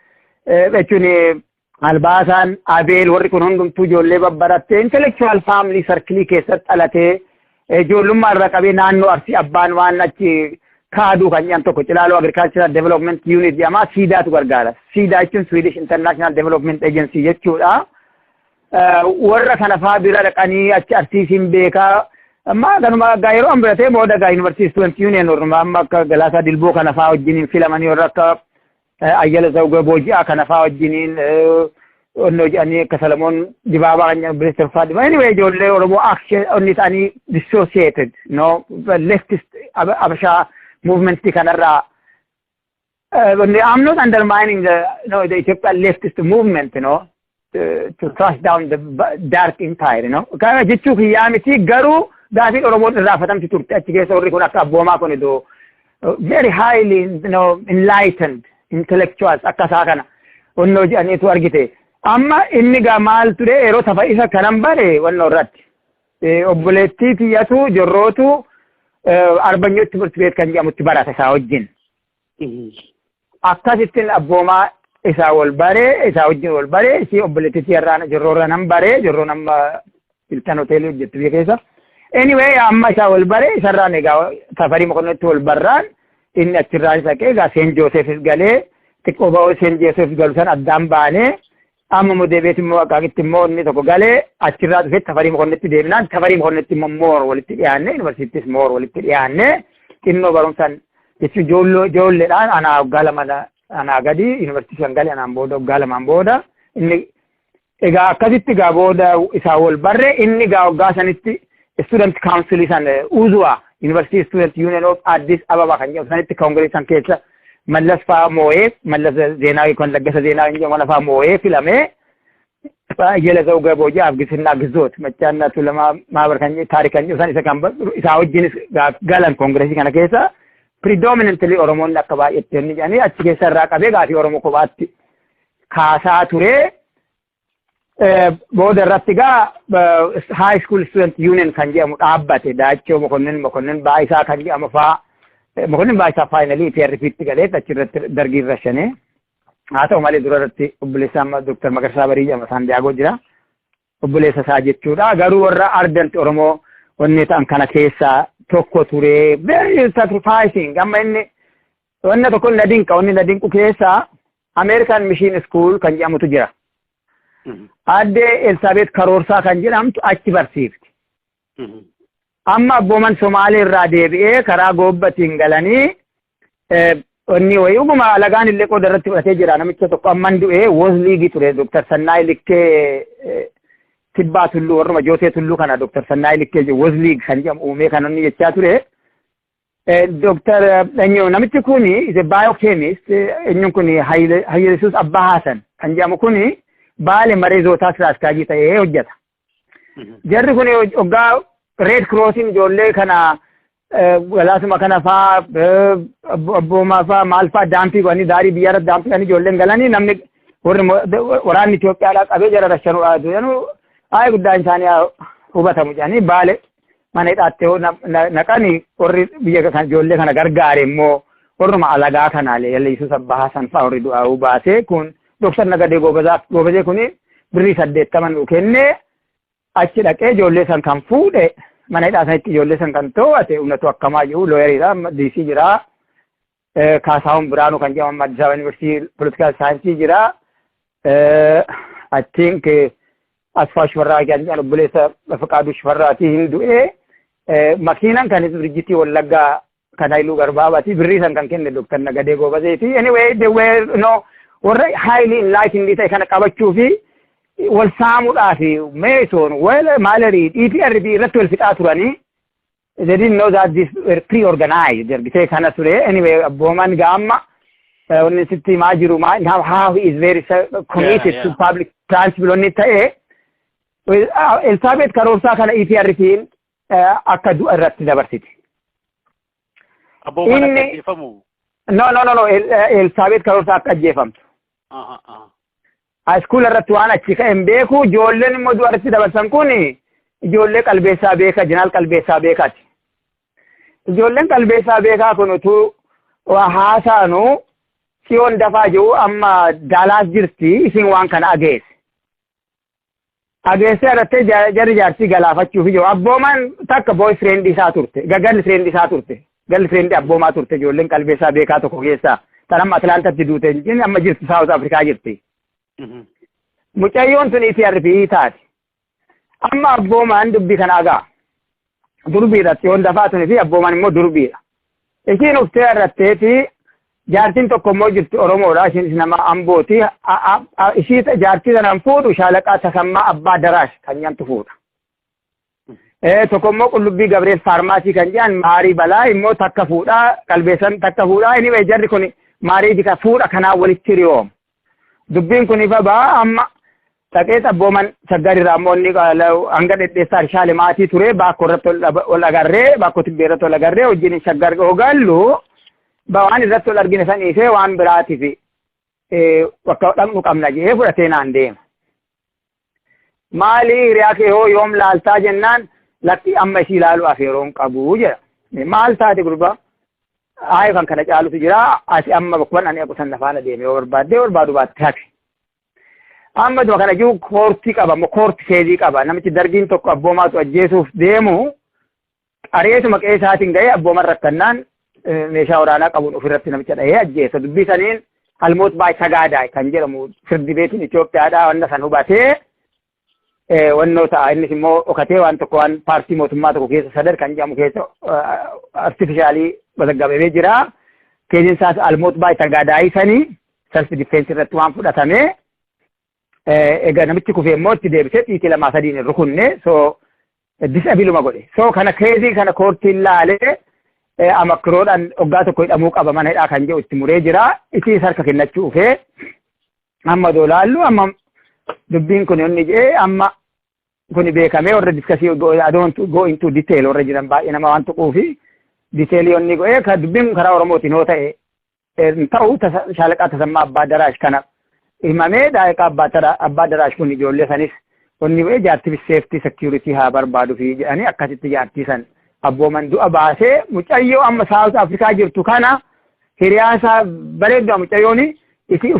jechuun Albaasaan Abeel warri kun hundumtuu ijoollee babbarattee intellectual family circle keessatti dhalatee ijoollummaa irraa qabee naannoo Arsii abbaan waan achi kaaduu kan jedhan tokko Cilaaloo Agricultural Development Unit jedhama siidaatu gargaara. Siidaa jechuun Swedish International Development Agency jechuudha. Warra kana faa bira dhaqanii achi arsiisiin beekaa amma kanuma gaa yeroo ambiratee booda gaa University Student Union warra amma akka Galaasaa Dilboo kana faa wajjiniin filamanii warra akka Ayyala Zawgee Booji'aa kana faa wajjiniin onnoo jedhanii akka Salamoon Dibaabaa kan jedhan Bireesser Faadima anyway ijoollee Oromoo action onni ta'anii dissociated no leftist Abashaa movement kanarraa I'm not undermining the Ethiopian leftist movement to crush down the dark empire kana jechuu kiyyaa miti garuu gaafii Oromoon irraafatamti turte achi keessa warri kun akka Abboomaa kun iddoo very highly enlightened intellectuals akka isaa kana onnoo jedhaniitu argite amma inni gaa maal ture yeroo tafa isa kanan bare wannoo irratti obboleettii tiyyatu jorrootu arbanyootti murtibeet kan jedhamutti barate isaa wajjin akkasittiin Abboomaa isaa wal bare isaa wajjin wal bare isii obboleettii tiyyarraa jorroorra nan bare jorroo nama Hilton Hotel hojjettu biyya keessa anyway amma isaa wal bare isarraan egaa Tafarii Mokonnotti wal barraan inni achirraa isa qee egaa Seent Joosefis galee xiqqoo ba'oo Seent Joosef galu san addaan baanee amma mudeebeet immoo akkaakitti immoo inni tokko galee achirraa dhufee Tafarii Mokonnotti deebinaan Tafarii Mokonnotti immoo moor walitti dhiyaanne yuunivarsiittis moor walitti dhiyaanne xinnoo barumsaan jechuun ijoolleedhaan anaa waggaa lama anaa gadi yuunivarsiitii kan galee anaan booda waggaa lamaan booda inni egaa akkasitti gaa booda isaa wal barre inni gaa waggaa sanitti student council san UZUA University Student Union of Addis Ababa kan jedhamu sanitti koongreessan keessa Mallas faa moo'ee Mallas Zeenaawii kan Laggasa Zeenaawii jedhamu kana faa moo'ee filamee Ayyala Zawgee Booji'aaf Gisannaa Gizoot Machaannatu lama maabar kan taarika kan jedhu san isa kan isaa wajjinis galan koongreesii kana keessa predominantly Oromoonni akka baay'eetti inni jedhanii achi keessa irraa qabee gaafii Oromoo kophaatti kaasaa ture. Booda irratti gaa high school student union kan jedhamu dhaabbate Daachoo Mokonnin Baayisaa kan jedhamu faa Mokonnin Baayisaa faayinalii PRP'tti galee achirratti dargii rashane haa ta'u malee dura irratti obboleessa amma Dr. Magarsaa Barii jedhama Saandiyaagoo jira obboleessa isaa jechuudha garuu warra ardent Oromoo wanni ta'an kana keessaa tokko ture very sacrificing amma inni wanna tokko wanni na dinqu keessaa American Mission School kan jedhamutu jira. Adde Elsaabeet Karoorsaa kan jedhamtu achi barsiifti. Amma Abbooman Somaalee irraa deebi'ee karaa goobbatiin galanii inni wayii uguma alagaan illee qooda irratti fudhatee jira namicha tokko amman du'ee Wozliigii ture Dr. Sannaay Likkee Tibbaa Tulluu warruma Jootee Tulluu kana Dr. Sannaay Likkee Wozliig kan jedhamu uumee kan inni jechaa ture. Dr. Namichi kuni is a biochemist eenyuun kuni Hayyelisuus Abbaa Haasan kan jedhamu kuni baale maree zootaa siraaskaajii ta'ee hojjeta. Jarri kun hoggaa Red Crossing ijoollee kana galaasuma kana faa Abboomaa faa maal faa daampii godhanii daarii biyyaarra daampii godhanii ijoolleen galanii namni waraanni Itoophiyaadhaa qabee jara rashanuu jedhanu Ay guddaan isaanii hubatamu jedhanii baale mana hidhaatti naqanii warri biyya kan ijoollee kana gargaare immoo warruma alagaa kanaalee Yesuus Abbaa Hasan fa'aa warri du'aa baasee kun Dr. Nagadee Gobazee kuni birrii 80 kennee achi dhaqee ijoollee san kan fuudhe mana hidhaa sanitti ijoollee san kan to'ate humnatu akkamaa jiru looyeriidha DC jira Kaasaawun Biraanuu kan jedhamu Addis Ababa Yuunivarsiitii Politikaal Saayinsii jira I think Asfaa Shifarraa kan jedhamu obboleessa Fiqaaduu Shifarraati hin du'ee makiinaan kan dirjitii Wallaggaa kan Haayiluu Garbaabaati birrii san kan kenne Dr. Nagadee Gobazeeti anyway they were warra highly enlightened ta'e kana qabachuu fi wal saamuudhaa fi Mason Mallory EPRB irratti wal fixaa turanii they didn't know that this were pre-organized ergisee kana ture anyway abbooman gaamma wanni sitti maa jiru how he is very committed to public principle onni ta'e Elizabeth Karoorsaa kana EPRB'n akka du'a irratti dabarsiti. Abbooman akka ajjeefamu? No. Elizabeth Karoorsaa akka ajjeefamtu. School irratti waan achi ka'een beeku ijoolleen immoo du'a irratti dabarsan kun ijoollee qalbeessaa beekaa jinaal qalbeessaa beekaati. Ijoolleen qalbeessaa beekaa kun utuu haasaanu Tsiyoon dafaa jiru amma Daalaas jirti isin waan kana ageesse. Ageessee irratti jarri jaartii galaafachuuf jiru abbooman takka boyfriend isaa turte girlfriend isaa turte girlfriend abboomaa turte ijoolleen qalbeessaa beekaa tokko keessaa tan amma Atlaantatti duute hin amma jirti South Africa jirti. Mucayyoon sun EPRB taate amma abbooman dubbii kana gaa durbiidha Tsiyoon dafaa tuni fi abbooman immoo durbiidha. Isiin uftee irratteeti jaartiin tokko immoo jirti Oromoodha isiin nama Ambooti ishii jaartii sanaan fuudhu Shaalaqaa Tasammaa Abbaa Daraash kan nyaantu fuudha. Tokko immoo Qullubbii Gabriel Faarmaasii kan jedhan Maarii Balaa immoo takka fuudhaa qalbeessan takka fuudhaa anyway jarri kun Maarii dika fuudha kanaa walitti hiriyoom. Dubbiin kun ifa ba'a amma taqee abbooman saggarirraa immoo inni hanga dhedheessaa Irshaalee maatii ture baakko irratti ol agarree baakko tibbee irratti ol agarree wajjin saggar ogallu waan irratti ol argine san isee waan biraatiif bakka dhabnu qabna jedhee fudhatee naan deema. Maali hiriyaa kee hoo yoom laaltaa jennaan lakki amma ishii ilaaluudhaaf yeroo hin qabu jedha. Maal taate gurbaa? Aayo kan kana caalutu jira asi amma bakkuban ani aqusan nafaana deeme yoo barbaadu baatte hafe. Amma duma kana jiru koortii qaba koortii seezii qaba namichi dargiin tokko abboomaatu ajjeesuuf deemu qareetuma qeesaatiin ga'ee abbooman rakkannaan meeshaa waraanaa qabuun ofirratti namicha dhahee ajjeessa dubbii saniin Almoot Baay Tagaadaa kan jedhamu firdi beetiin Itoophiyaadhaa wanna san hubatee wannoo ta'a innis immoo dhokatee waan tokko waan paartii mootummaa tokko keessa sadar kan jedhamu keessa artifishaalii bazaggabamee jira keessiin isaas Almoot Baay Tagaadaa sanii self defense irratti waan fudhatamee egaa namichi kufee immoo itti deebisee xiitii 2-3 hin rukunne so disabiluma godhe so kana keezii kana koortiin laalee amakroodhaan waggaa tokko hidhamuu qaba mana hidhaa kan jedhu itti muree jira isii harka kennachuu ufee amma doolaallu amma dubbiin kun inni jedhee amma kun beekamee warra diskasii I don't go into detail warra jiran baay'ee nama waan tuquu fi detailii inni godhee kan dubbiin karaa Oromootiin hoo ta'e ta'u Shaalaqaa Tasammaa Abbaa Daraash kana himamee daa'iqaa Abbaa Daraash kun ijoollee sanis inni godhee jaartii safety security haa barbaadu fi jedhanii akkasitti jaartii san abbooman du'a baasee mucayyoo amma South Africa jirtu kana hiriyaasaa bareedduu mucayyoon isii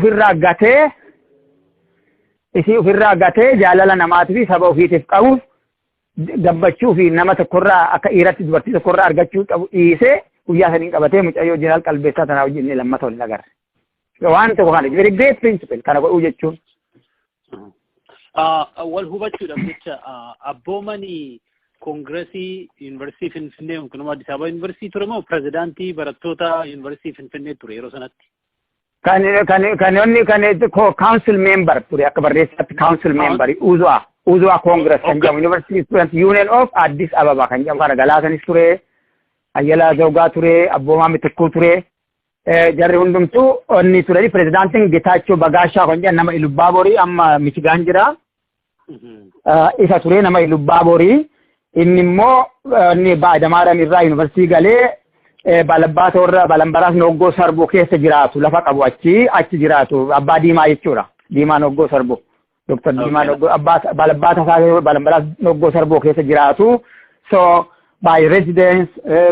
ofirraa gatee jaalala namaatii fi saba ofiitiif qabuuf gabbachuu fi nama tokkorraa akka dhiiratti dubartii tokkorraa argachuu qabu dhiisee guyyaa saniin qabatee mucayyoo jinaal qalbeessaa tanaa wajjin lammata waliin agarre. Waan tokko kana very great principle kana godhuu jechuun. Wal hubachuudhaaf jecha abboomanii Koongireesii Yuunivarsiitii Finfinnee yookiin Addis Ababa Yuunivarsiitii ture moo pirezidaantii barattoota Yuunivarsiitii Finfinnee ture yeroo sanatti? Kan council member ture akka barreessaatti council member Uzwa Congress kan jedhamu University Student Union of Addis Ababa kan jedhamu kana galaasanis ture Ayyalaa Zawgaa ture Abboomaa Mitikkuu ture jarri hundumtuu inni ture pirezidaantiin Getaachoo Bagaashaa kan jedhamu nama Ilubbaaborii amma Michigaan jira isa ture nama Ilubbaaborii inni immoo inni Baadamaadhaan irraa Yuunivarsiitii galee balabbaata warra balambaraas Noggoo Sarboo keessa jiraatu lafa qabu achi jiraatu abbaa diimaa jechuudha diimaa Noggoo Sarboo Dr. Diimaa balabbaata isaa balbalaa noggoo sarboo keessa jiraatu. So by residence,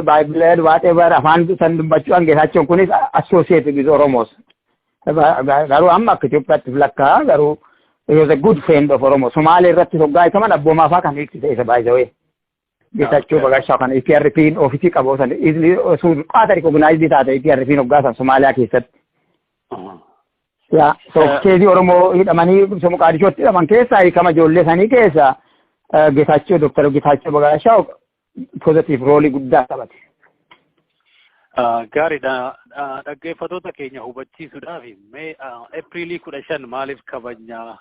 by blood, whatever, afaan san dubbachuudhaan Geetaachoon kunis associated with Oromos. Garuu amma akka Itoophiyaatti lakkaa garuu he was a good friend of Oromo. Somaalee irratti hoggaa isaman abboomaa fa'aa kan hiiksise isa by the way. Geetachoo Bagaashaa kan EPRP'n ofiisii qabu san sun qaata recognized taate EPRP'n hoggaa san Somaaliyaa keessatti. So keesii Oromoo hidhamanii Moqaadishootti hidhaman keessaa hiikama ijoollee sanii keessa Geetachoo Dr. Geetachoo Bagaashaa positive role guddaa taphate. Gaariidha. Dhaggeeffattoota keenya hubachiisuudhaaf mee Eepiriilii 15 maaliif kabajna?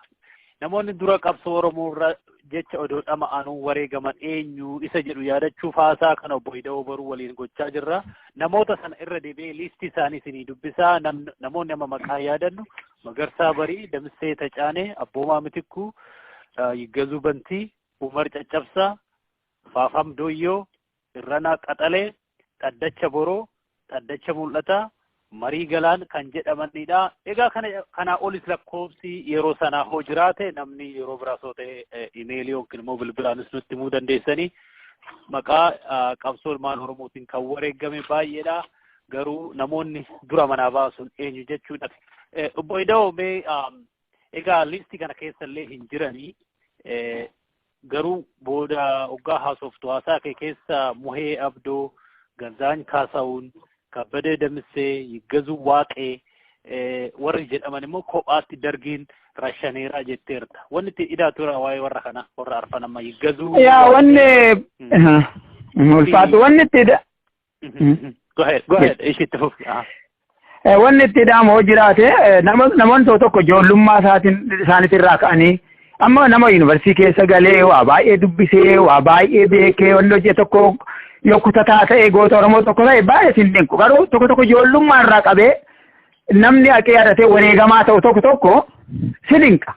Namoonni dura qabsoo Oromoo irra jecha odoo dhama'anuu wareegaman eenyu isa jedhu yaadachuuf haasaa kan obbo Ida'oo Baruu waliin gochaa jirra. Namoota sana irra deebi'ee liistii isaanii isinii dubbisaa. Namoonni amma maqaa yaadannu Magarsaa Barii, Damissee Tacaanee, Abboomaa Mitikkuu, Yiggazuu Bantii, Umar Caccabsaa, Faafam Dooyyoo, Irranaa Qaxalee, Xaddacha Boroo, Xaddacha Mul'ataa, Marii Galaan kan jedhamanidha. Egaa kana olis lakkoofsi yeroo sanaa hoo jiraate namni yeroo biraas yoo ta'e imeelii yookiin immoo bilbilaanis nutti himuu dandeessanii maqaa qabsoo ilmaan Oromootiin kan wareegame baay'eedha. Garuu namoonni dura manaa baasuun eenyu jechuudha. Obbo Ida'oo mee egaa liistii kana keessa illee hin jiranii garuu booda hoggaa haasoftu haasaa kee keessa Muhee Abdoo, Ganzaany Kaasaawun, Kabbadee Damissee, Yiggazuu Waaqee warri jedhaman immoo kophaatti dargiin rashaneeraa jetteerta. Wanni itti hidhaatu waa'ee warra kana warra arfan amma Yiggazuu. Yaa wanni ulfaatu wanni itti Go ahead. Ishitti fufi. Wanni itti hidhamu jiraate namoonni tokko ijoollummaa isaaniitirraa ka'anii amma nama yuunivarsiitii keessa galee waa baay'ee dubbisee waa baay'ee beekee wanni hojii tokko yoo kutataa ta'e goota Oromoo tokko ta'e baay'ee sin dinqu. Garuu tokko ijoollummaa irraa qabee namni haqee yadatee wareegamaa ta'u tokko si dinqa.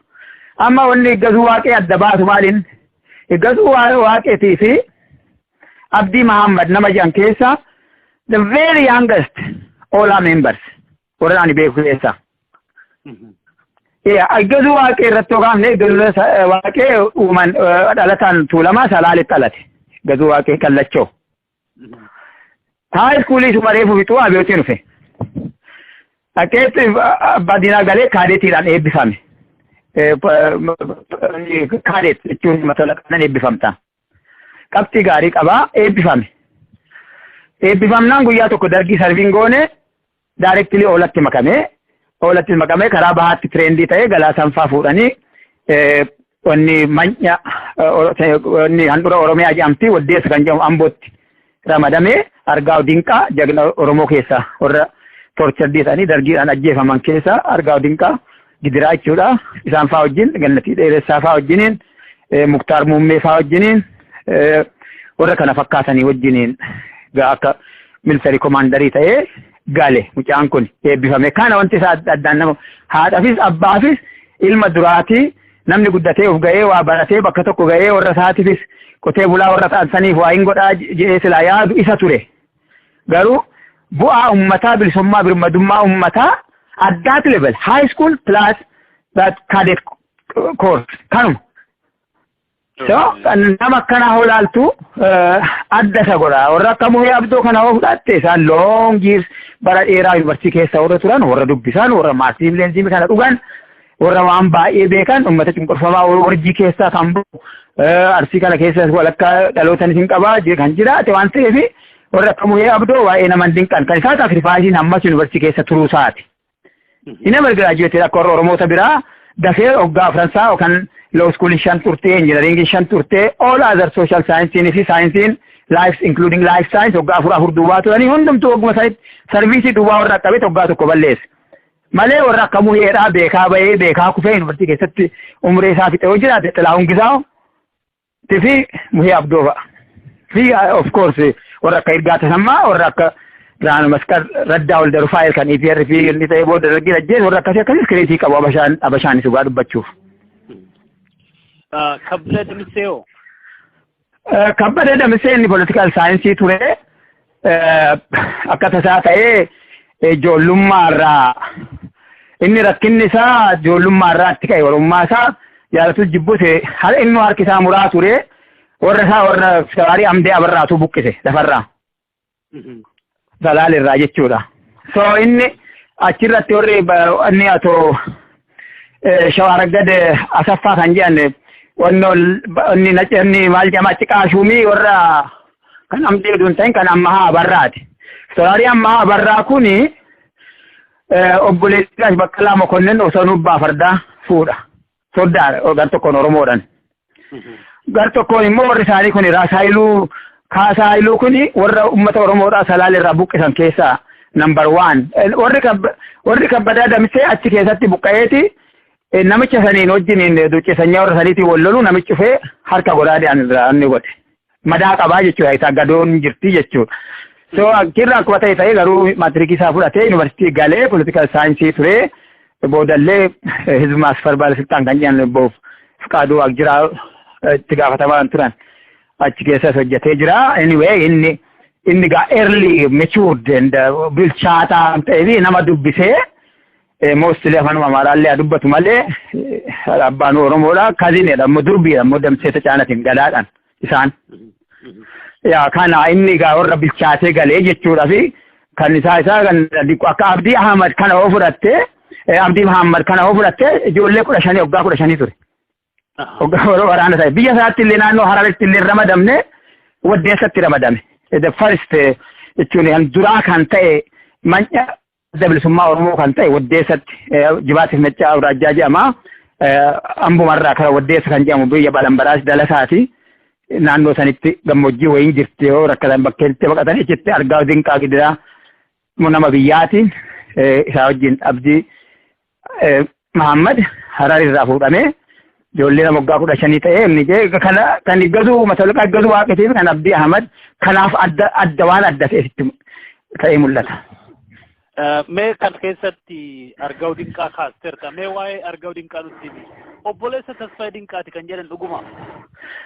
Amma wanni Yiggazuu Waaqee adda baasu maaliin? Yiggazuu Waaqeetii fi Abdii Mahammad nama jedhan keessa the very youngest Oolaa members warra ani beeku keessa. Yiggazuu Waaqee irratti hoggaamne Yiggazuu Waaqee uuman dhalataan Tuulamaa Salaaletti dhalate. Yiggazuu Waaqee Kallachoo. High school isuma reefu fixuu Abiyootiin dhufe. Akkeetti badinaa galee kaadeetiidhaan eebbifame. Kaadeet jechuun matalaqaan eebbifamta. Qabxii gaarii qabaa eebbifame. Eebbifamnaan guyyaa tokko dargii sarbiin goone daareektilii oolatti makame karaa bahaatti tireendii ta'ee galaa sanfaa fuudhanii wanni manya wanni handura Oromiyaa jedhamti waddeessa kan jedhamu Ambootti ramadamee Argaa'u Dinqaa jagna Oromoo keessa warra torchardii ta'anii dargiidhaan ajjeefaman keessa Argaa'u Dinqaa gidiraa jechuudha. Isaan fa'aa wajjin Gannatii Dheeressaa fa'aa wajjiniin Muktaar Muummee fa'aa wajjiniin warra kana fakkaatanii wajjiniin akka military commanderii ta'ee gale mucaan kun eebbifame. Kana wanti isaa addaan nama haadhaafis abbaafis ilma duraatii namni guddatee of ga'ee waa baratee bakka tokko ga'ee warra isaatiifis qotee bulaa warra ta'aniif waa hin godhaa jedhee silaa yaadu isa ture. Garuu bu'aa ummataa bilisummaa birmadummaa ummataa addaat level high school plus that cadet course kanuma. So nama akkanaa hoolaaltu adda isa godha. Warra akka Muhee Abdoo kana hoo fudhatte isaan long years bara dheeraa yuunivarsiitii keessa warra turan warra dubbisan warra maasii leensii kana dhugan warra waan baay'ee beekan uummata cunqurfamaa warjii keessaa kan bu'u arsii kana keessa walakkaa dhalootan isin qabaa kan jiraate waan ta'eef warra akka Muhee Abdoo waa'ee nama dinqan kan isaa saakrifaayisiin ammas yuunivarsiitii keessa turuu isaati. Inni nama giraajuweetii akka warra Oromoota biraa dafee hoggaa Faransaa yookaan law school shan turtee engineering shan turtee all other social science fi science life including life science hoggaa afur duubaa turanii hundumtuu hogguma sanitti sarviisii duubaa warra qabee hoggaa tokko balleesse. Malee warra akka Muheedhaa beekaa bahee beekaa kufee yuunivarsiitii keessatti umree isaa fixee jiraate Xilaahun Gizaa'oo fi Muhee Abdoo fa'a. Fi of course warra akka Irgaa Tasammaa warra akka Birhaanuu Masqal Raddaa Walda Rufaa'el kan EPR fi inni ta'ee booda dargii ajjees warra akkasii kireetii qabu Abashaanis dhugaa dubbachuuf. Kabbadee Damissee Kabbadee Damissee inni political science ture akka tasaa ta'ee ijoollummaa irraa inni rakkinni isaa ijoollummaa irraatti ka'e Oromummaa isaa jaalatu jibbute har inni harki isaa muraa ture warra sawaarii amdee abarraatu buqqise lafarraa Salaalirraa jechuudha. So inni achirratti warri inni atoo Shawaaraggad Asaffaa kan jedhan inni maal jedhama Xiqaashuumii warra kan amdee duun ta'in kan Ammahaa Abarraati. Sawaarii Ammahaa Abarraa kuni obboleessi Baqqalaa Mokonnin osoo nubbaa fardaa fuudha. Soddaa gar tokkoon Oromoodhaan. Gar tokkoon immoo warri isaanii kun Rasaayiluu Kaasaayiluu kun warra uummata Oromoodhaa Salaalirraa buqqisan keessaa number 1. Warri kabbadaa damsee achi keessatti buqqa'eeti namicha saniin wajjiniin duccisanya warra saniitiin wal lolu namichi fee harka godaadhaan inni godhe. Madaa qabaa jechuudha isaa gadoon jirti jechuudha. So kirra akkuma ta'e garuu maatirikii isaa fudhatee yuunivarsiitii galee political saayinsii ture boodallee hizbi maasfar baalasiltaan kan jedhan boof Fiqaaduu Akjiraa itti gaafatamaan turan achi keessas hojjetee jira. Anyway inni gaa early matured and bilchaataa ta'ee nama dubbisee mostly afaanuma Amaaraallee dubbatu malee abbaan Oromoodha kazineedha ammoo durbiidha ammoo damseeta caanatiin gadaadhaan isaan. Yaa kana inni gaa warra bilchaatee galee jechuudha fi kan isaa kan akka Abdii Ahmad kana hoo fudhattee Abdii Muhammad kana hoo fudhattee ijoollee 15 waggaa 15 ture. Waggaa waraana ta'e biyya isaatti illee naannoo Hararitti illee ramadamne waddeessatti ramadame. The first jechuun duraa kan ta'e manca bilisummaa Oromoo kan ta'e waddeessatti Jibaatiif Maccaa Awraajjaa jedhama. Ambumarraa kara waddeessa kan jedhamu biyya Balanbaraas Dalasaati. Naannoo sanitti gammoojjii wayiin jirti yoo rakkatan bakkeetti baqatan ichitti argaa dinqaa gidiraa nama biyyaatiin isaa wajjin Abdii Muhammad Hararirraa fuudhamee ijoollee nama waggaa 15 ta'ee inni kana kan iggazu masalqa iggazu waaqetiif kan Abdii Ahmad kanaaf adda waan adda ta'ee mul'ata. Mee kan keessatti argaa dinqaa kaasterta mee waa'ee argaa dinqaa nutti obboleessa Tasfaayee Dinqaati kan jedhan dhuguma.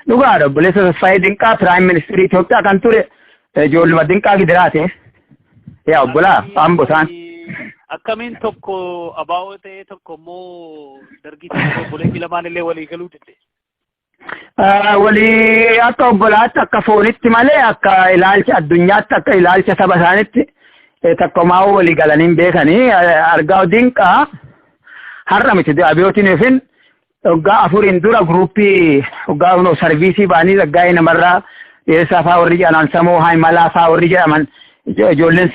Dhugaadha obboleessa Tasfaayee Dinqaa Prime Minister Itoophiyaa kan ture ijoolluma Dinqaa Gidiraati. Yaa obbolaa Ambosaan. Akkamiin tokko abaa'oo ta'ee tokko immoo dargii obboleessi lamaan illee walii galuu dide. Walii akka obbolaatti akka foonitti malee akka ilaalcha addunyaatti akka ilaalcha saba isaaniitti takkumaa walii galanii beekanii argaa dinqaa har'a miti abiyootiin yookiin waggaa 4 dura gruuppii waggaa sarviisii ba'anii waggaa namarraa dhiyeessaa fa'aa warri jedhan samoo haayimalaa fa'aa warri jedhaman ijoolleen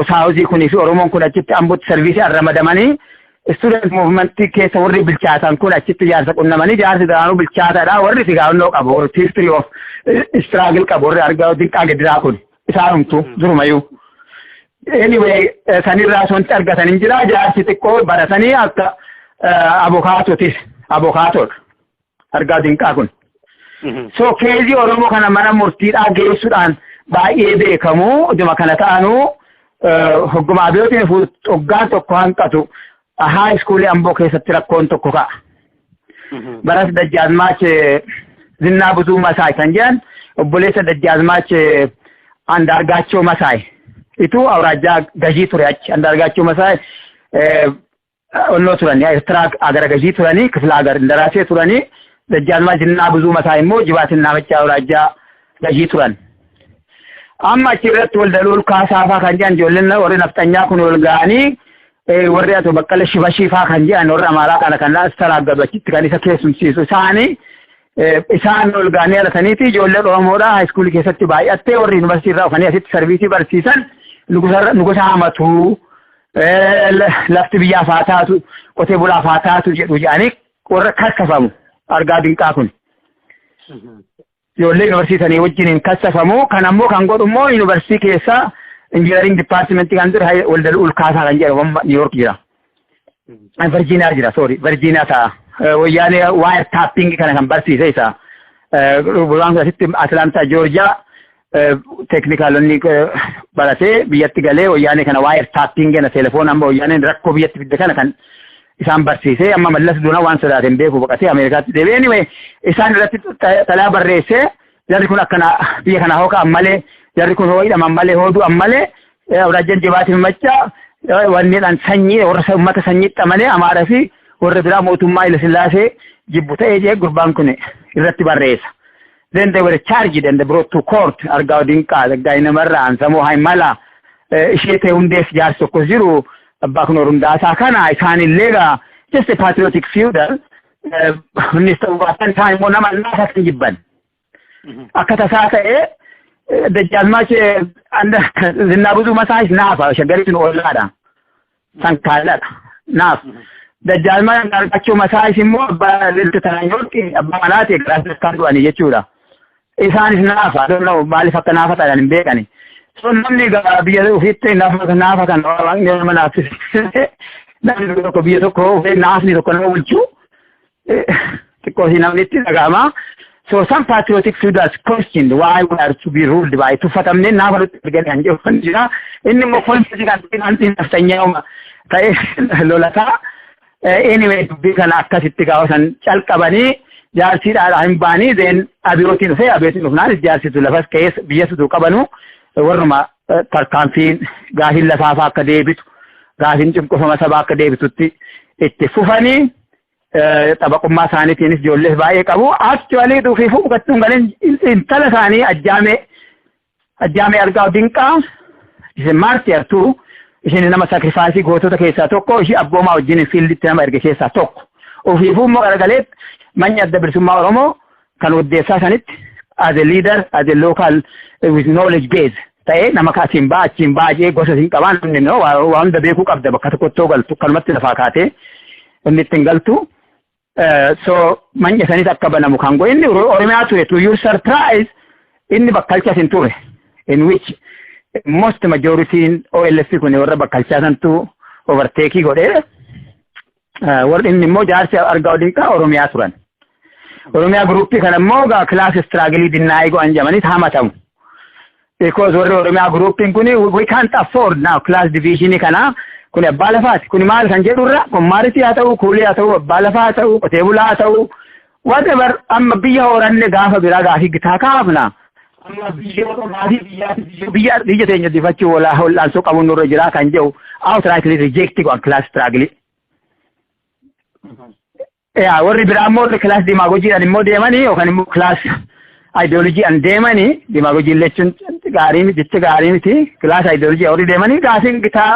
saawuzii kunii fi Oromoon kun achitti ambooti sarviisii ramadamanii student movementii keessa warri bilchaatan kun achitti jaarsa qunnamanii jaarsi duraanuu bilchaataadha warri sigaannoo qabu warri history of struggle qabu warri argaa dinqaa gidiraa kun isaanumtu durumayyuu. Anyway sanirraa sonti argatanii jira jaarsi xiqqoo baratanii akka abokaatotis abokaatoodha argaa dinqaa kun. So keezii Oromoo kana mana murtiidhaa geessuudhaan baay'ee beekamu dhuma kana ta'anuu hogguma abiyootiin hoggaan tokko hanqatu high school Amboo keessatti rakkoon tokko ka'a. Baras Dajjaazmaach Zinnaa Buzuu Masaay kan jedhan obboleessa Dajjaazmaach Andaargaachoo Masaay. Itu Awraajjaa gajii ture achi Andaargaachoo Masaay onnoo turanii Eertiraa agara gajii turanii kifla agar daraasee turanii Dajjaazmaach Zinnaa Buzuu Masaay immoo Jibaatiin Naamichaa Awraajjaa gajii turan. Amma achirratti waldaluu kaasaafaa kan jedhan ijoolleen warri naftanyaa kun wal ga'anii warri atoo Baqqala Shibashiifaa kan jedhan warri Amaaraa kana kan astaraagadu achitti kan isa keessumsiisu isaanii isaan wal ga'anii alataniiti ijoolleen Oromoodhaa haayiskuulii keessatti baay'attee warri yuunivarsiitii irraa dhufanii asitti sarviisii barsiisan nugusa hamatuu lafti biyyaa faa taatu qotee bulaa faa taatu jedhanii warra kassafamu argaa dinqaa kun. Ijoollee yuunivarsiitii wajjiniin kassafamu kan ammoo kan godhu immoo yuunivarsiitii keessa injiinaring dipaartimentii kan ture waldaluu ulkaasaa kan jedhamu New York jira. Virgiiniyaa jira Virgiiniyaa ta'a. Wayyaanee waayir taappingi kana kan barsiise isa. Waan asitti Atlaantaa Joorjiyaa teeknikaalonni baratee biyyatti galee wayyaanee kana waayir taappingi kana telefoona amma wayyaaneen rakkoo biyyatti fidde kana kan isaan barsiisee amma mallas duuna waan sodaateen beeku baqatee Ameerikaatti deebi'ee anyway isaan irratti xalaa barreessee jarri kun akkana biyya kana hooka malee jarri kun hoo hidhaman malee hoo du'an malee Awraajjaan Jibaatiif Maccaa wanneedhaan sanyii warra uummata sanyii xamalee Amaaraa fi warra biraa mootummaa Haile Sillaasee jibbu ta'ee jee gurbaan kun irratti barreessa. Then they were charged and they brought to court Argao Dinqaa Zaggaayee Namarraa Ansamoo Haimala ishee ta'e hundees jaarsi tokkos jiru abbaa kun Orundaasaa kana isaanillee egaa just a patriotic feudal innis ta'uu baatan isaan immoo nama naafatti jibban. Akka tasaa ta'ee Dajjaalmaach Zinnaa Buzuu Masaayis naafa shaggariitiin ollaadha. San kaalladha. Naaf. Dajjaalmaach Argachuu Masaayis immoo abbaa lilti Tanaanyooti abbaa manaati garaas kan du'ani jechuudha. Isaanis naafa. Maaliif akka naafa ta'an hin beekani. So namni biyya ofiitti naafa kan waaqni nama naafsise. Namni tokko biyya tokko naafni tokko nama bulchuu xiqqoo si namni itti dhaga'ama. So some patriotic feudals questioned why we are to be ruled by tuffatamne naafa nutti erganii kan jedhu jira. Inni immoo poolisiin kan naftanyaa ta'ee lolataa. Anyway dubbii kana akkasitti kaawwasan calqabanii jaarsiidhaan hin baanii then abiyootiin dhufee abiyootiin dhufnaan jaarsitu lafas ka'ees biyyattuu qabanu warruma tarkaanfiin gaafiin lafaafaa akka deebitu gaafiin cunqurfama sabaa akka deebitutti itti fufanii xabaqummaa isaaniitiinis ijoollee baay'ee qabu. Actually dhufee fudhachuun galeen intala isaanii ajjaamee Argaaw Dinqaa isheen maartiir tuu isheen nama sakrifaasii gootota keessaa tokko ishee abboomaa wajjin fiilditti nama erge keessaa tokko. Ofiifuu immoo garagalee manni adda bilisummaa Oromoo kan waddeessaa sanitti as a leader as a local with knowledge base ta'ee nama achiin baay'ee gosa siin qabaan namni waa hunda beekuu qabda bakka tokkottoo galtu kanumatti lafaa kaatee inni ittiin galtu. So manni sanis akka banamu kan godhe inni Oromiyaa ture to your surprise inni bakkalcha sin ture in which most majority OLF kun warra bakkalchaa santu overtake godhe. Warri inni immoo jaarsi Argaaw Dinqaa Oromiyaa turan. Oromiyaa gruppii kana immoo class struggle dinnaa'ee go'an jedhamanii hamatamu. Because warri Oromiyaa gruppiin kun we can't afford now class division kana kun abbaa lafaati kun maal kan jedhurra kommaaritii haa ta'u kuulee haa ta'u abbaa lafaa haa ta'u qotee bulaa haa ta'u whatever amma biyya horanne gaafa biraa gaafii gitaa kaafna. Amma biyya teenya difachuu wal'aansoo qabuun nurra jiraa kan jedhu outrightly reject go'an class struggle. Warri biraa immoo class demagogiidhaan immoo deemanii yookaan immoo class ideologiidhaan deemanii demagogii jechuun gaarii jecha gaarii miti class ideology warri deemanii gaafiin gitaa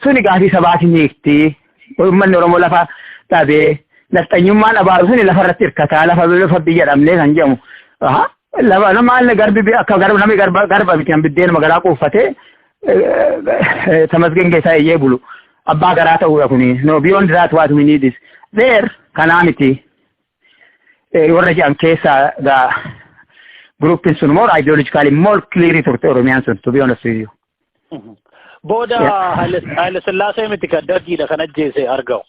suni gaafii sabaatiin hiikti. Uummanni Oromoo lafa dhabee nafxanyummaan abaaru suni lafarratti hirkataa lafa biyya dhabnee kan jedhamu. Lafa namaallee garbi akka namni garba miti kan biddeen magaalaa quuffatee tamasgeen keessaa eeyyee bulu. Abbaa garaa ta'uudha kuni. No beyond that what we need is there kanaa miti. Warra jedhan keessaa gruppin sun more ideologically more clearly turte Oromiyaan sun to be honest with you. Booda Haile Sillaasee miti kan dargiidha kan ajjeese Argaaw.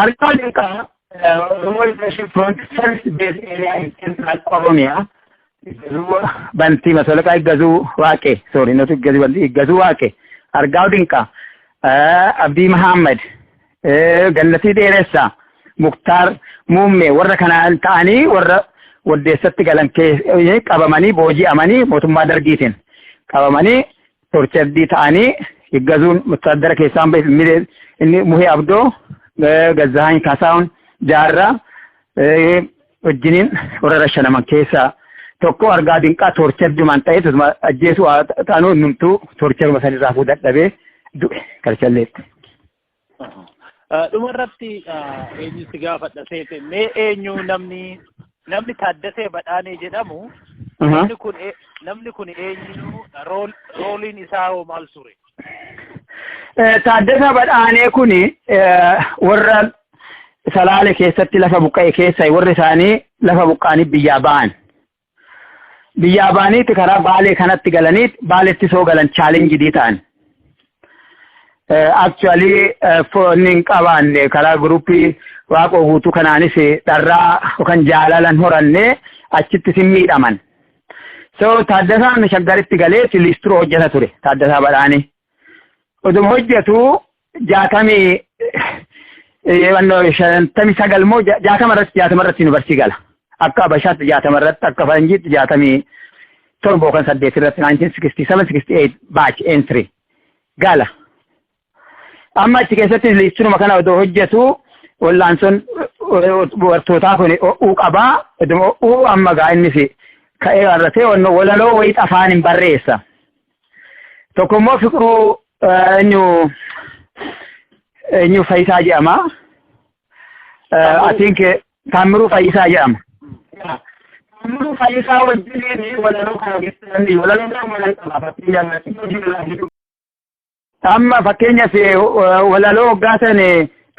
Argaaw Dinqaa Oromoo Liberation Front first base area in central Oromia. Bantii masalaqaa Iggazuu Waaqee sorry not Iggazuu Bantii Iggazuu Waaqee Argaaw Dinqaa Abdii Mahammad Gannatii Dheeressaa Muktaar Muummee warra kanaan ta'anii warra waddeessatti galan qabamanii booji'amanii mootummaa dargiitiin qabamanii torchardii ta'anii Iggazuun mustaaddara keessaan bahe inni Muhee Abdoo Gazzahaany Kaasaawun Jaarraa wajjiniin warra rashanaman keessaa tokko Argaaw Dinqaa torchardumaan ta'ee ajjeesuu ta'anuu numtuu torcharuma sanirraa fuudhee dadhabee du'e karchalleetti. Dhumarratti eenyutti gaafadha seete mee eenyu namni Taaddasee Badhaanee jedhamu namni kun eenyu rooliin isaa hoo maal ture? Taaddasee Badhaanee kun warra Salaale keessatti lafa buqqa'e keessa warri isaanii lafa buqqa'anii biyyaa ba'an. Biyyaa ba'aniiti karaa Baalee kanatti galanii Baaleetti soo galan chaalenjidii ta'an. Actually inni hin qabaanne karaa gruppii Waaqoo guutuu kanaanis dharraa yookaan jaalalan horannee achitti sin miidhaman. So Taaddasaan shaggaritti galee liistiroo hojjeta ture Taaddasaa Badhaanee. Oduma hojjetu 59 moo 60 irratti yuunivarsiitii gala. Akka Abashaatti 60 irratti akka Faranjiitti 67 yookaan 8 irratti 1967-68 batch entry gala. Amma achi keessatti liistiruma kana odoo hojjetu wal'aansoon dubartootaa kun qabaa amma gaa inni fi ka'ee irratee walaloo wayii afaan hin barreessa. Tokko immoo Fiqiruu eenyu Fayyisaa jedhama. I think Taammiruu Fayyisaa jedhama. Taammiruu Fayyisaa wajjin walaloo kana keessatti walaloo kana qaba. Amma fakkeenyaaf walaloo hoggaasan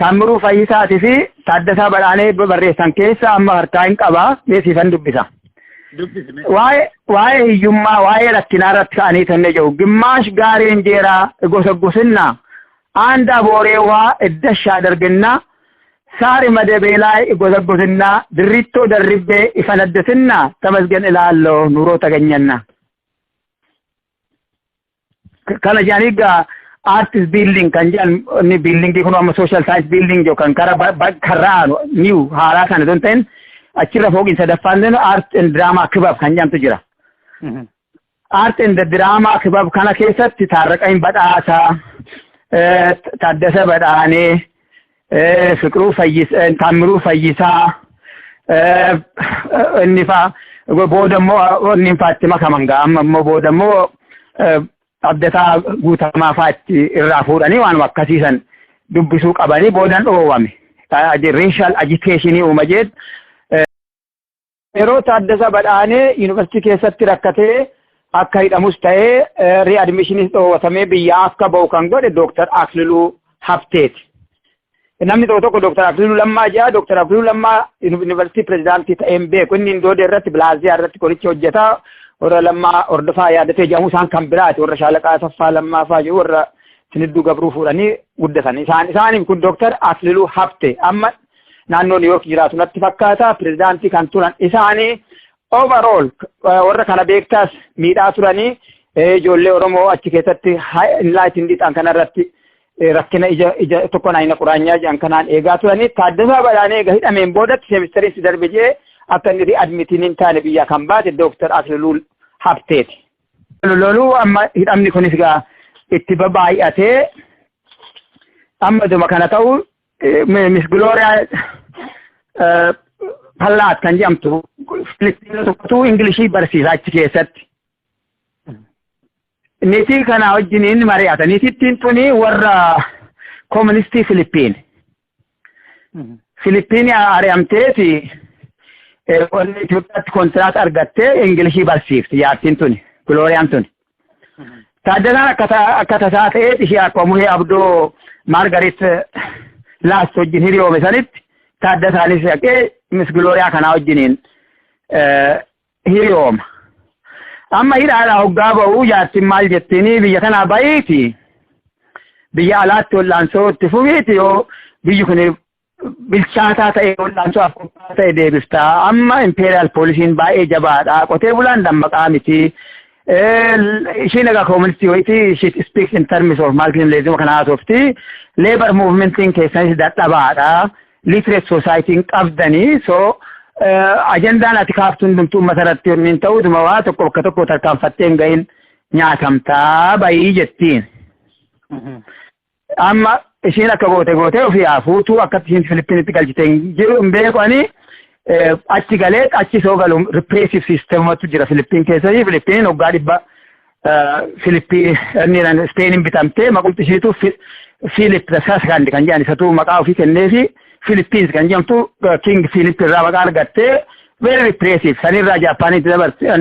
Taammiruu Fayyisaatii fi Taaddasaa Badhaanee barreessan keessa amma harkaa hin qabaa beeksisan dubbisa. Waa'ee hiyyummaa waa'ee rakkinaa irratti ka'anii tannee jiru. Gimmaash gaarii injeeraa gosa gosinna aandaa booreewaa iddashaa darginna saari madabeelaa gosa gosinna dirrittoo darribbee ifa naddasinna tamasgan ilaalloo nuuroo taganyanna. Kana jaanii gaa artist building kan jedhan ni buildingii kun amma social science building yookaan karaa new haaraa kana don ta'in achirra fooqiin sadaffaan art and drama kibab kan jedhamtu jira. Art and drama kibab kana keessatti Taarraqaan Badhaasaa, Taaddasa Badhaanee, Fiqiruu Fayyisaa, Taammiruu Fayyisaa, inni faa booda immoo inni faatti makaman gaa amma immoo booda immoo Abdataa Guutamaa faatti irraa fuudhanii waan akkasiisan dubbisuu qabanii boodan dhoowwame. Racial agitationii uuma jedhu. Yeroo Taaddasa Badhaanee yuunivarsiitii keessatti rakkatee akka hidhamus ta'ee readmissionis dhoowwatamee biyyaa akka ba'u kan godhe Dr. Akililuu Habteeti. Namni tokko Dr. Akililuu Lammaa jedha. Dr. Akililuu Lammaa yuunivarsiitii pirezidaantii ta'een beeku. Inni Indoodee irratti Bilaaziyaa irratti qoricha hojjetaa. Warra Lammaa Hordofaa yaadatee jedhamu isaan kan biraati. Warra Shaalaqaa Asaffaa Lammaa fa'aa jiru warra Sinidduu Gabruu fuudhanii guddatan. Isaaniif kun Dr. Akililuu Habte amma naannoo New York jiraatu natti fakkaata. Pirezidaantii kan turan isaanii overall warra kana beektaas miidhaa turanii ijoollee Oromoo achi keessatti enlightened dhiixaan kanarratti rakkina ija tokko naayina quraanyaa jedhan kanaan eegaa turanii Taaddasaa Badhaanee egaa hidhameen boodatti seemistariin darbe jee akka inni admitiin hin taane biyya kan baate Dr. Akililuu Habteeti. Loluu amma hidhamni kunis gaa itti baay'atee amma duma kana ta'u Miss Gloria Pallaat kan jedhamtu Filipiinota tokkotu Ingilishii barsiisa achi keessatti. Niitii kana wajjiniin mari'ata. Niitittiin tuni warra kooministii Filipiin. Filipiin ari'amteeti wanni Itoophiyaatti kontiraat argattee Ingilishii barsiifti jaartiin tuni Glooriyaan tuni. Taaddasaan akka tasaa ta'eet ishee akka Muhee Abdoo Maargarit Laast wajjin hiriyoome sanitti Taaddasaanis dhaqee Miss Glooriyaa kanaa wajjiniin hiriyooma. Amma hidhaadhaa hoggaa ba'uu jaartiin maal jettiinii biyya kanaa ba'iiti. Biyya alaatti wal'aansoo itti fufiiti yoo biyyi kun bilchaataa ta'e wal'aansoo akkuma ta'e deebiftaa. Amma imperial poolisiin baay'ee jabaadha. Qotee bulaan dammaqaa miti. Ishiin egaa kooministii wayitii she speaks in terms of marginalism kana haasofti. Labor movementiin keessanis dadhabaadha. Literate society'n qabdanii so ajandaan ati kaaftu hundumtuu uummatarratti yommuu ta'u dhuma waa tokko bakka tokko tarkaanfattee hin gahin nyaatamtaa bayii jettiin. Amma ishiin akka gootee ofii haafuutuu akkatti ishiin Filipiinitti galchitee jiru hin beekani achi galee achi soo galu repressive systematu jira Filipiin keessatti. Filipiin hoggaa dhibba Filipiin Speeniin bitamtee maqulti ishiitu Philip the Second kan jedhan isatu maqaa ofii kenneefi Philippines kan jedhamtu King Philip irraa maqaa argattee very repressive sanirraa Jaappaanitti dabarte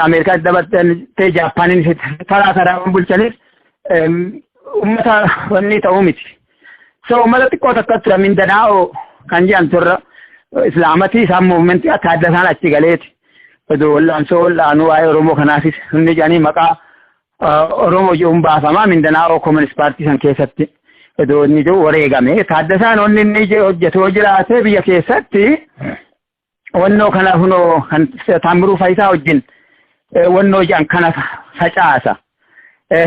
Ameerikaatti dabartee Jaappaaniin taraa bulchanis uummata wanni ta'uu miti. So uummata xiqqoo takka tura Mindanaa'oo kan jedhamtu irra Islaamatii isaan muuvimentii akka adda isaan achi galeeti. Wal'aanuu waa'ee Oromoo kanaafis hundi jedhanii maqaa Oromoo jedhuun baafamaa Mindanaa'oo Communist Party san keessatti. Inni jiru wareegame. Taaddasaan onni inni hojjetoo jiraate biyya keessatti wannoo kana hunoo kan Taammiruu Fayyisaa wajjin wannoo jedhan kana facaasa.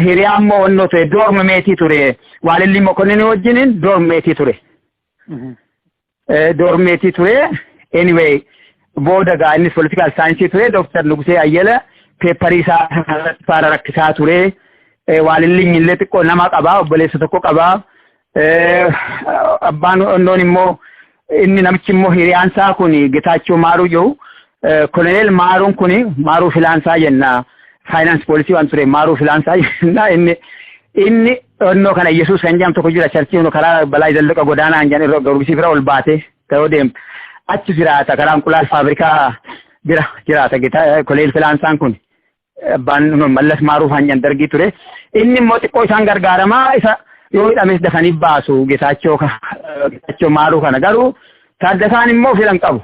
Hiriyaa immoo wannoo ture doormeetii ture. Waalilli Mokonnin wajjiniin doormeetii ture. Doormeetii ture. Anyway booda gaa innis political science ture. Dr. Nugusee Ayyala peepparii isaa faara rakkisaa ture. Waalilli illee xiqqoo nama qabaa obboleessa tokko qabaa. abbaan onnoon immoo inni namichi immoo hiriyaansaa kun Getaachoo Maaruu jiru koloneel Maaruun kun Maaruu Filaansaa jenna faayinaans poolisii waan ture Maaruu Filaansaa jenna inni onnoo kana Yesuus kan jedhamu tokko jira charchii karaa balaa Zallaqa godaanaa hin jedhan irra garbisii bira ol baatee ta'uu deemta achi jiraata karaa Inqulaal faabrikaa bira jiraata koloneel Filaansaan kun abbaan Mallas Maaruu hanyan dargii ture inni immoo xiqqoo isaan gargaaramaa isa yoo hidhames dafanii baasu Getaachoo Maaruu kana garuu Taaddasaan immoo filan qabu.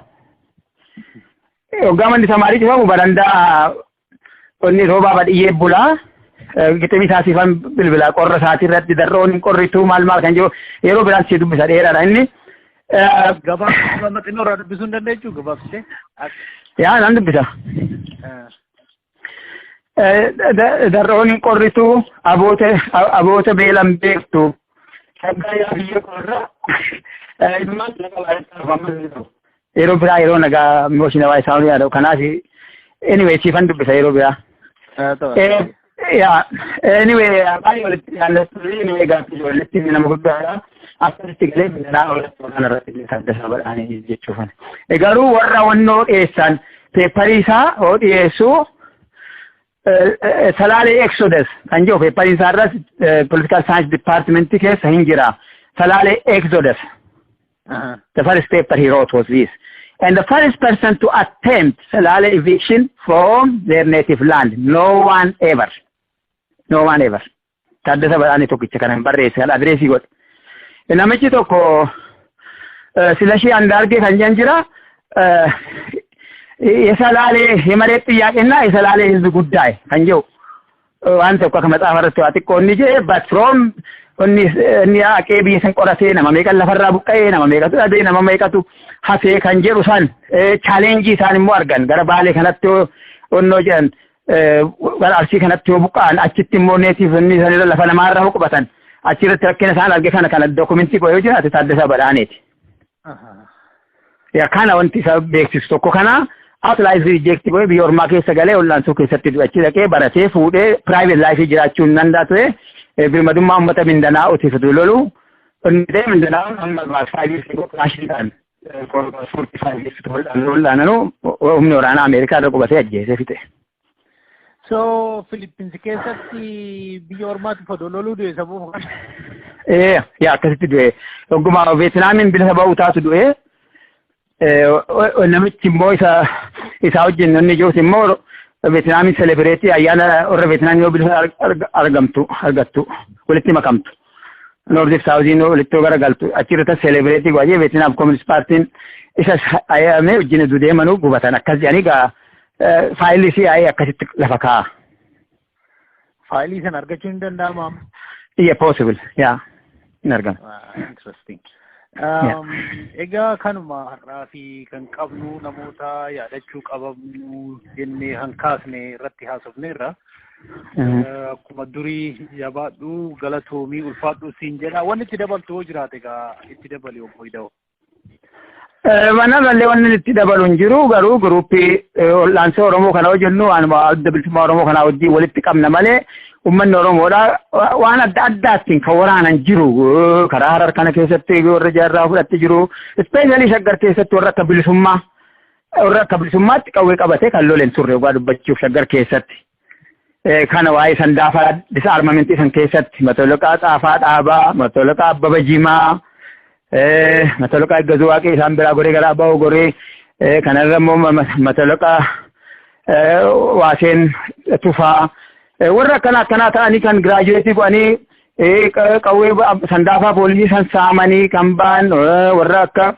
Hoggaamonni samaarii cufamu barandaa onni roobaa badhiyyee bulaa giximii taasifan bilbilaa qorra isaatii irratti darroon qorrituu maal kan jiru yeroo biraan si dubbisa dheeraadha inni. Gabaabsee maxinoo irraa dubbisuu hin dandeechuu gabaabsee? Yaa nan dubbisa. Darroon qorrituu aboota beelan beektu shaggaa yaa biyya qorra ilmaan yeroo biraa yeroo nagaa mooshinaa waa isaanii yaada'u kanaaf anyway siifan dubbisa yeroo biraa. Anyway baay'ee walitti yaallatu anyway gaaffii ijoolletti nama guddaadha akkasitti galee mindanaa walitti waan irratti Taaddasaa Badhaanee jechuufan. Garuu warra wannoo dhiyeessan peepparii isaa hoo dhiyeessuu Salaalee Exodus kan jiru peepparii isaa irras political science department keessa hin jira. Salaalee Exodus. The first paper he wrote was this. And the first person to attempt Salale eviction from their native land. No one ever. Taaddasaa Badhaanee tokkicha kana hin barreesse kan adreesii godhe. Namichi tokko Silashii Andaargee kan jedhan jira. የሰላሌ የመሬት ጥያቄና የሰላሌ ህዝብ ጉዳይ kanjeu waan tokko akka maxaafa irratti waa xiqqoo inni jedhe but from inni haqee biyya san qoratee nama meeqa lafarraa buqqa'ee nama meeqatu dhabee nama meeqatu hafee kan jedhu san chaalenjii isaan immoo argan gara Baalee kanatti onnoo jedhan gara Arsii kanatti yoo buqqa'an achitti immoo neetiif inni sanirra lafa namaarra qubatan achirratti rakkina isaan arge kana dookumentii qo'ee jiraate Taaddasaa Badhaaneeti. Yaa kana wanti isa beeksisu tokko kana outliers reject godhe biyya ormaa keessa galee ollaansuu keessatti achi dhaqee baratee fuudhee private life jiraachuu hin danda'a ture birmadummaa uummata Mindanaa otiifatu lolu onnitee Mindanaa amma 5 years ago naashii ta'an 45 years ollaananu humni waraanaa Ameerikaa irra qubatee ajjeesee fixe. So Philippines keessatti biyya ormaatti fodololuu du'e sabuu kana. Yaa akkasitti du'e ogguma Veetnaamiin bilisa ba'uu taatu du'e. Namichi immoo isa wajjin inni ijoos immoo Veetnaamiin selebireetii ayyaana warra Veetnaamii yoo bilisa argattu walitti makamtu. Noordiif saawuziin walitti garagaltu achirratti selebireetii waajjii Veetnaam Communist Paartiin isa ayyaamee wajjin deemanuu gubatan akkas jedhanii gaa faayilii CIA akkasitti lafa kaa'a. Faayilii sana argachuu hin danda'amaa? Yeah, possible. Yeah, hin argamu. Interesting. Egaa kanuma har'aa fi kan qabnu namoota yaadachuu qabnu jennee hankaasne irratti haasofneerra. Akkuma durii jabaadhu galatoomii ulfaadhu siin jedha. Wanni itti dabaltu yoo jiraate egaa itti dabali obbo Ida'oo. Manarrallee wanni itti dabalu hin jiru garuu guruppii ol'aansoo Oromoo kana hojjennu adda bilisummaa Oromoo kanaa wajjin walitti qabna malee ummanni Oromoodha waan adda addaatiin kan waraanan jiru karaa Harar kana keessatti warra jaarraa fudhatte jiru ispeeshaalii Shaggar keessatti warra akka bilisummaatti qawwee qabatee kan loleen turre waa dubbachuuf Shaggar keessatti. Kana waa'ee sandaafaa disarmamentii san keessatti matoloqaa Xaafaa Dhaabaa, matoloqaa Abbaba Jimaa, matoloqaa Eggazuu Waaqee isaan biraa goree garaa ba'uu goree kanarra immoo matoloqaa Waaseen Tufaa warra akkanaa ta'anii kan giraajuweetii godhanii qawwee sandaafaa poolisii san saamanii kan ba'an warra akka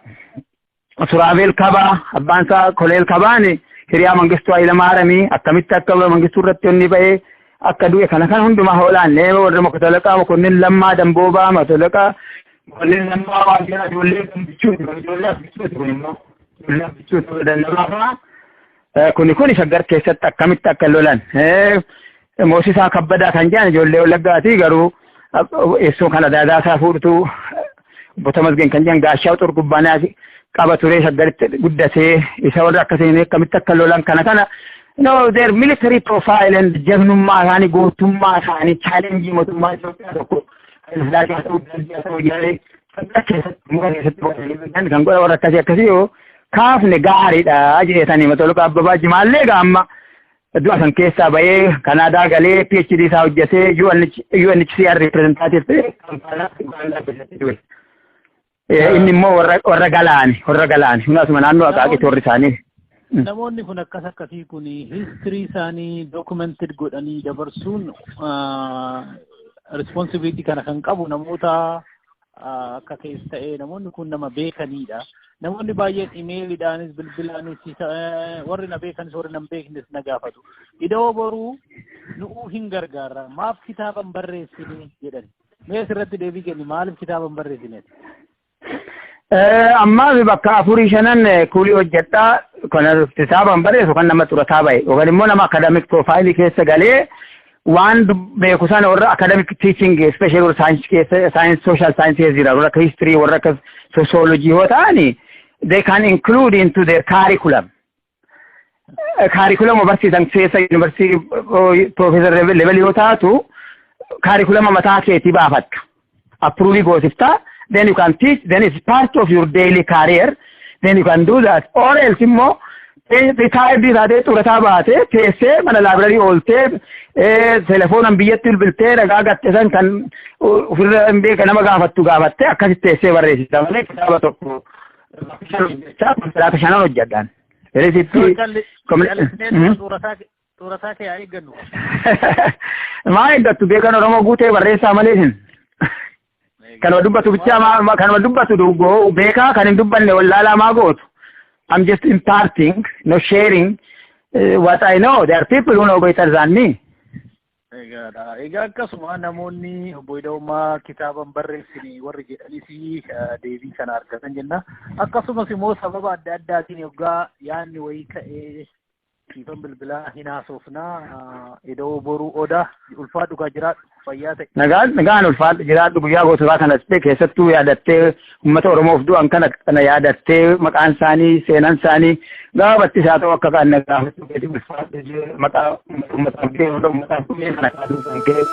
Suraabeel Kabaa abbaan isaa Koleel Kabaan hiriyaa Mangistuu Hayilamaariyaamii akkamitti akka Mangistuu irratti onni ba'ee akka du'e kana hundumaa hoolaannee warra matoloqaa Mokonnin Lammaa Damboobaa matoloqaa Mokonnin Lammaa waajjira ijoollee bichuuti kun immoo ijoollee bichuuti danda'amaa kuni Shaggar keessatti akkamitti akka lolan. Moosisaa Kabbadaa kan jedhan ijoollee Wallaggaati garuu eessoo kana daadaasaa fuudhtuu Obbo Masgeen kan jedhan gaashaa xurgubbaanaa qaba turee Shaggaritti guddatee isa warra akkasiin akkamitti akka lolan kana their military profile and jabnummaa isaanii gootummaa isaanii chaalenjii mootummaa Itoophiyaa tokko Sillaasee haa ta'u Dargii haa ta'u jedhanii sadarkaa keessatti muka keessatti boqotanii kan godha warra akkasii yoo kaafne gaariidha jedhanii Matoluka Abbabaa Jimaallee amma du'a san keessaa bahee Kanaadaa galee PhD isaa hojjetee UNHCR reprezentaatiif ta'e Kampaalaa keessatti ture. Inni immoo warra galaani hunasuma naannoo Aqaaqitti warri isaanii. Namoonni kun akkasii kun history isaanii documented godhanii dabarsuun responsibility kana kan qabu namoota akka keessa ta'ee namoonni kun nama beekanidha. Namoonni baay'een imeeliidhaanis bilbilaanis warri na beekanis warri na beeknes na gaafatu. Ida'oo boruu nu'uu hin gargaarra maaf kitaaban barreessine jedhan. Mee asirratti deebii kenni maaliif kitaaban barreessine? Ammaa bakka 4-5 kuulii hojjedhaa kan kitaaban barreessu kan nama xurataa bahe yookaan immoo nama academic profile keessa galee waan beeku sana warra academic teaching especially science keessa science social sciences jira warra history warra sociology yoo ta'ani they can include into their curriculum. Curriculum barsiisan keessa university professor level yoo taatu curriculum mataa keetii baafattu approve goosiftaa. Then you can teach, then it's part of your daily career, then you can do that. Or else immoo retired taatee xurataa baatee teessee mana library ooltee telefoonaan biyyatti bilbiltee dhagaa gatte san kan ofirra hin beeka nama gaafattee akkasitti teessee barreessita malee kitaaba tokko shanan hojjedhaan. Xurataa kee haa eeggannu. Maa eeggattu beekan Oromoo guutee barreessaa malee hin. Kanuma dubbatu bichaa kanuma dubbatu duugoo beekaa kan hin dubbanne wallaalaa maa gootu. I'm just imparting, not sharing what I know. There are people who know better than me. Egaa akkasuma namoonni obbo Ida'oo kitaaban barreessine warri jedhanis deebii kana argatan jenna. Akkasumas immoo sababa adda addaatiin yoggaa yaanni wayii ka'ee siifan bilbilaa hin haasofnaa Ida'oo boruu odaa ulfaadhu kaa jiraadhu fayyaa ta'e. Nagaan ulfaadhu jiraadhu guyyaa goototaa kanas keessattuu yaadattee uummata Oromoof du'an kana yaadattee maqaan isaanii seenaan isaanii gaafatti isaa ta'u akka kan gaafachuu keetii ulfaadhu maqaa uummataaf gahee uummataaf gahee kana kaasuu kan gahee.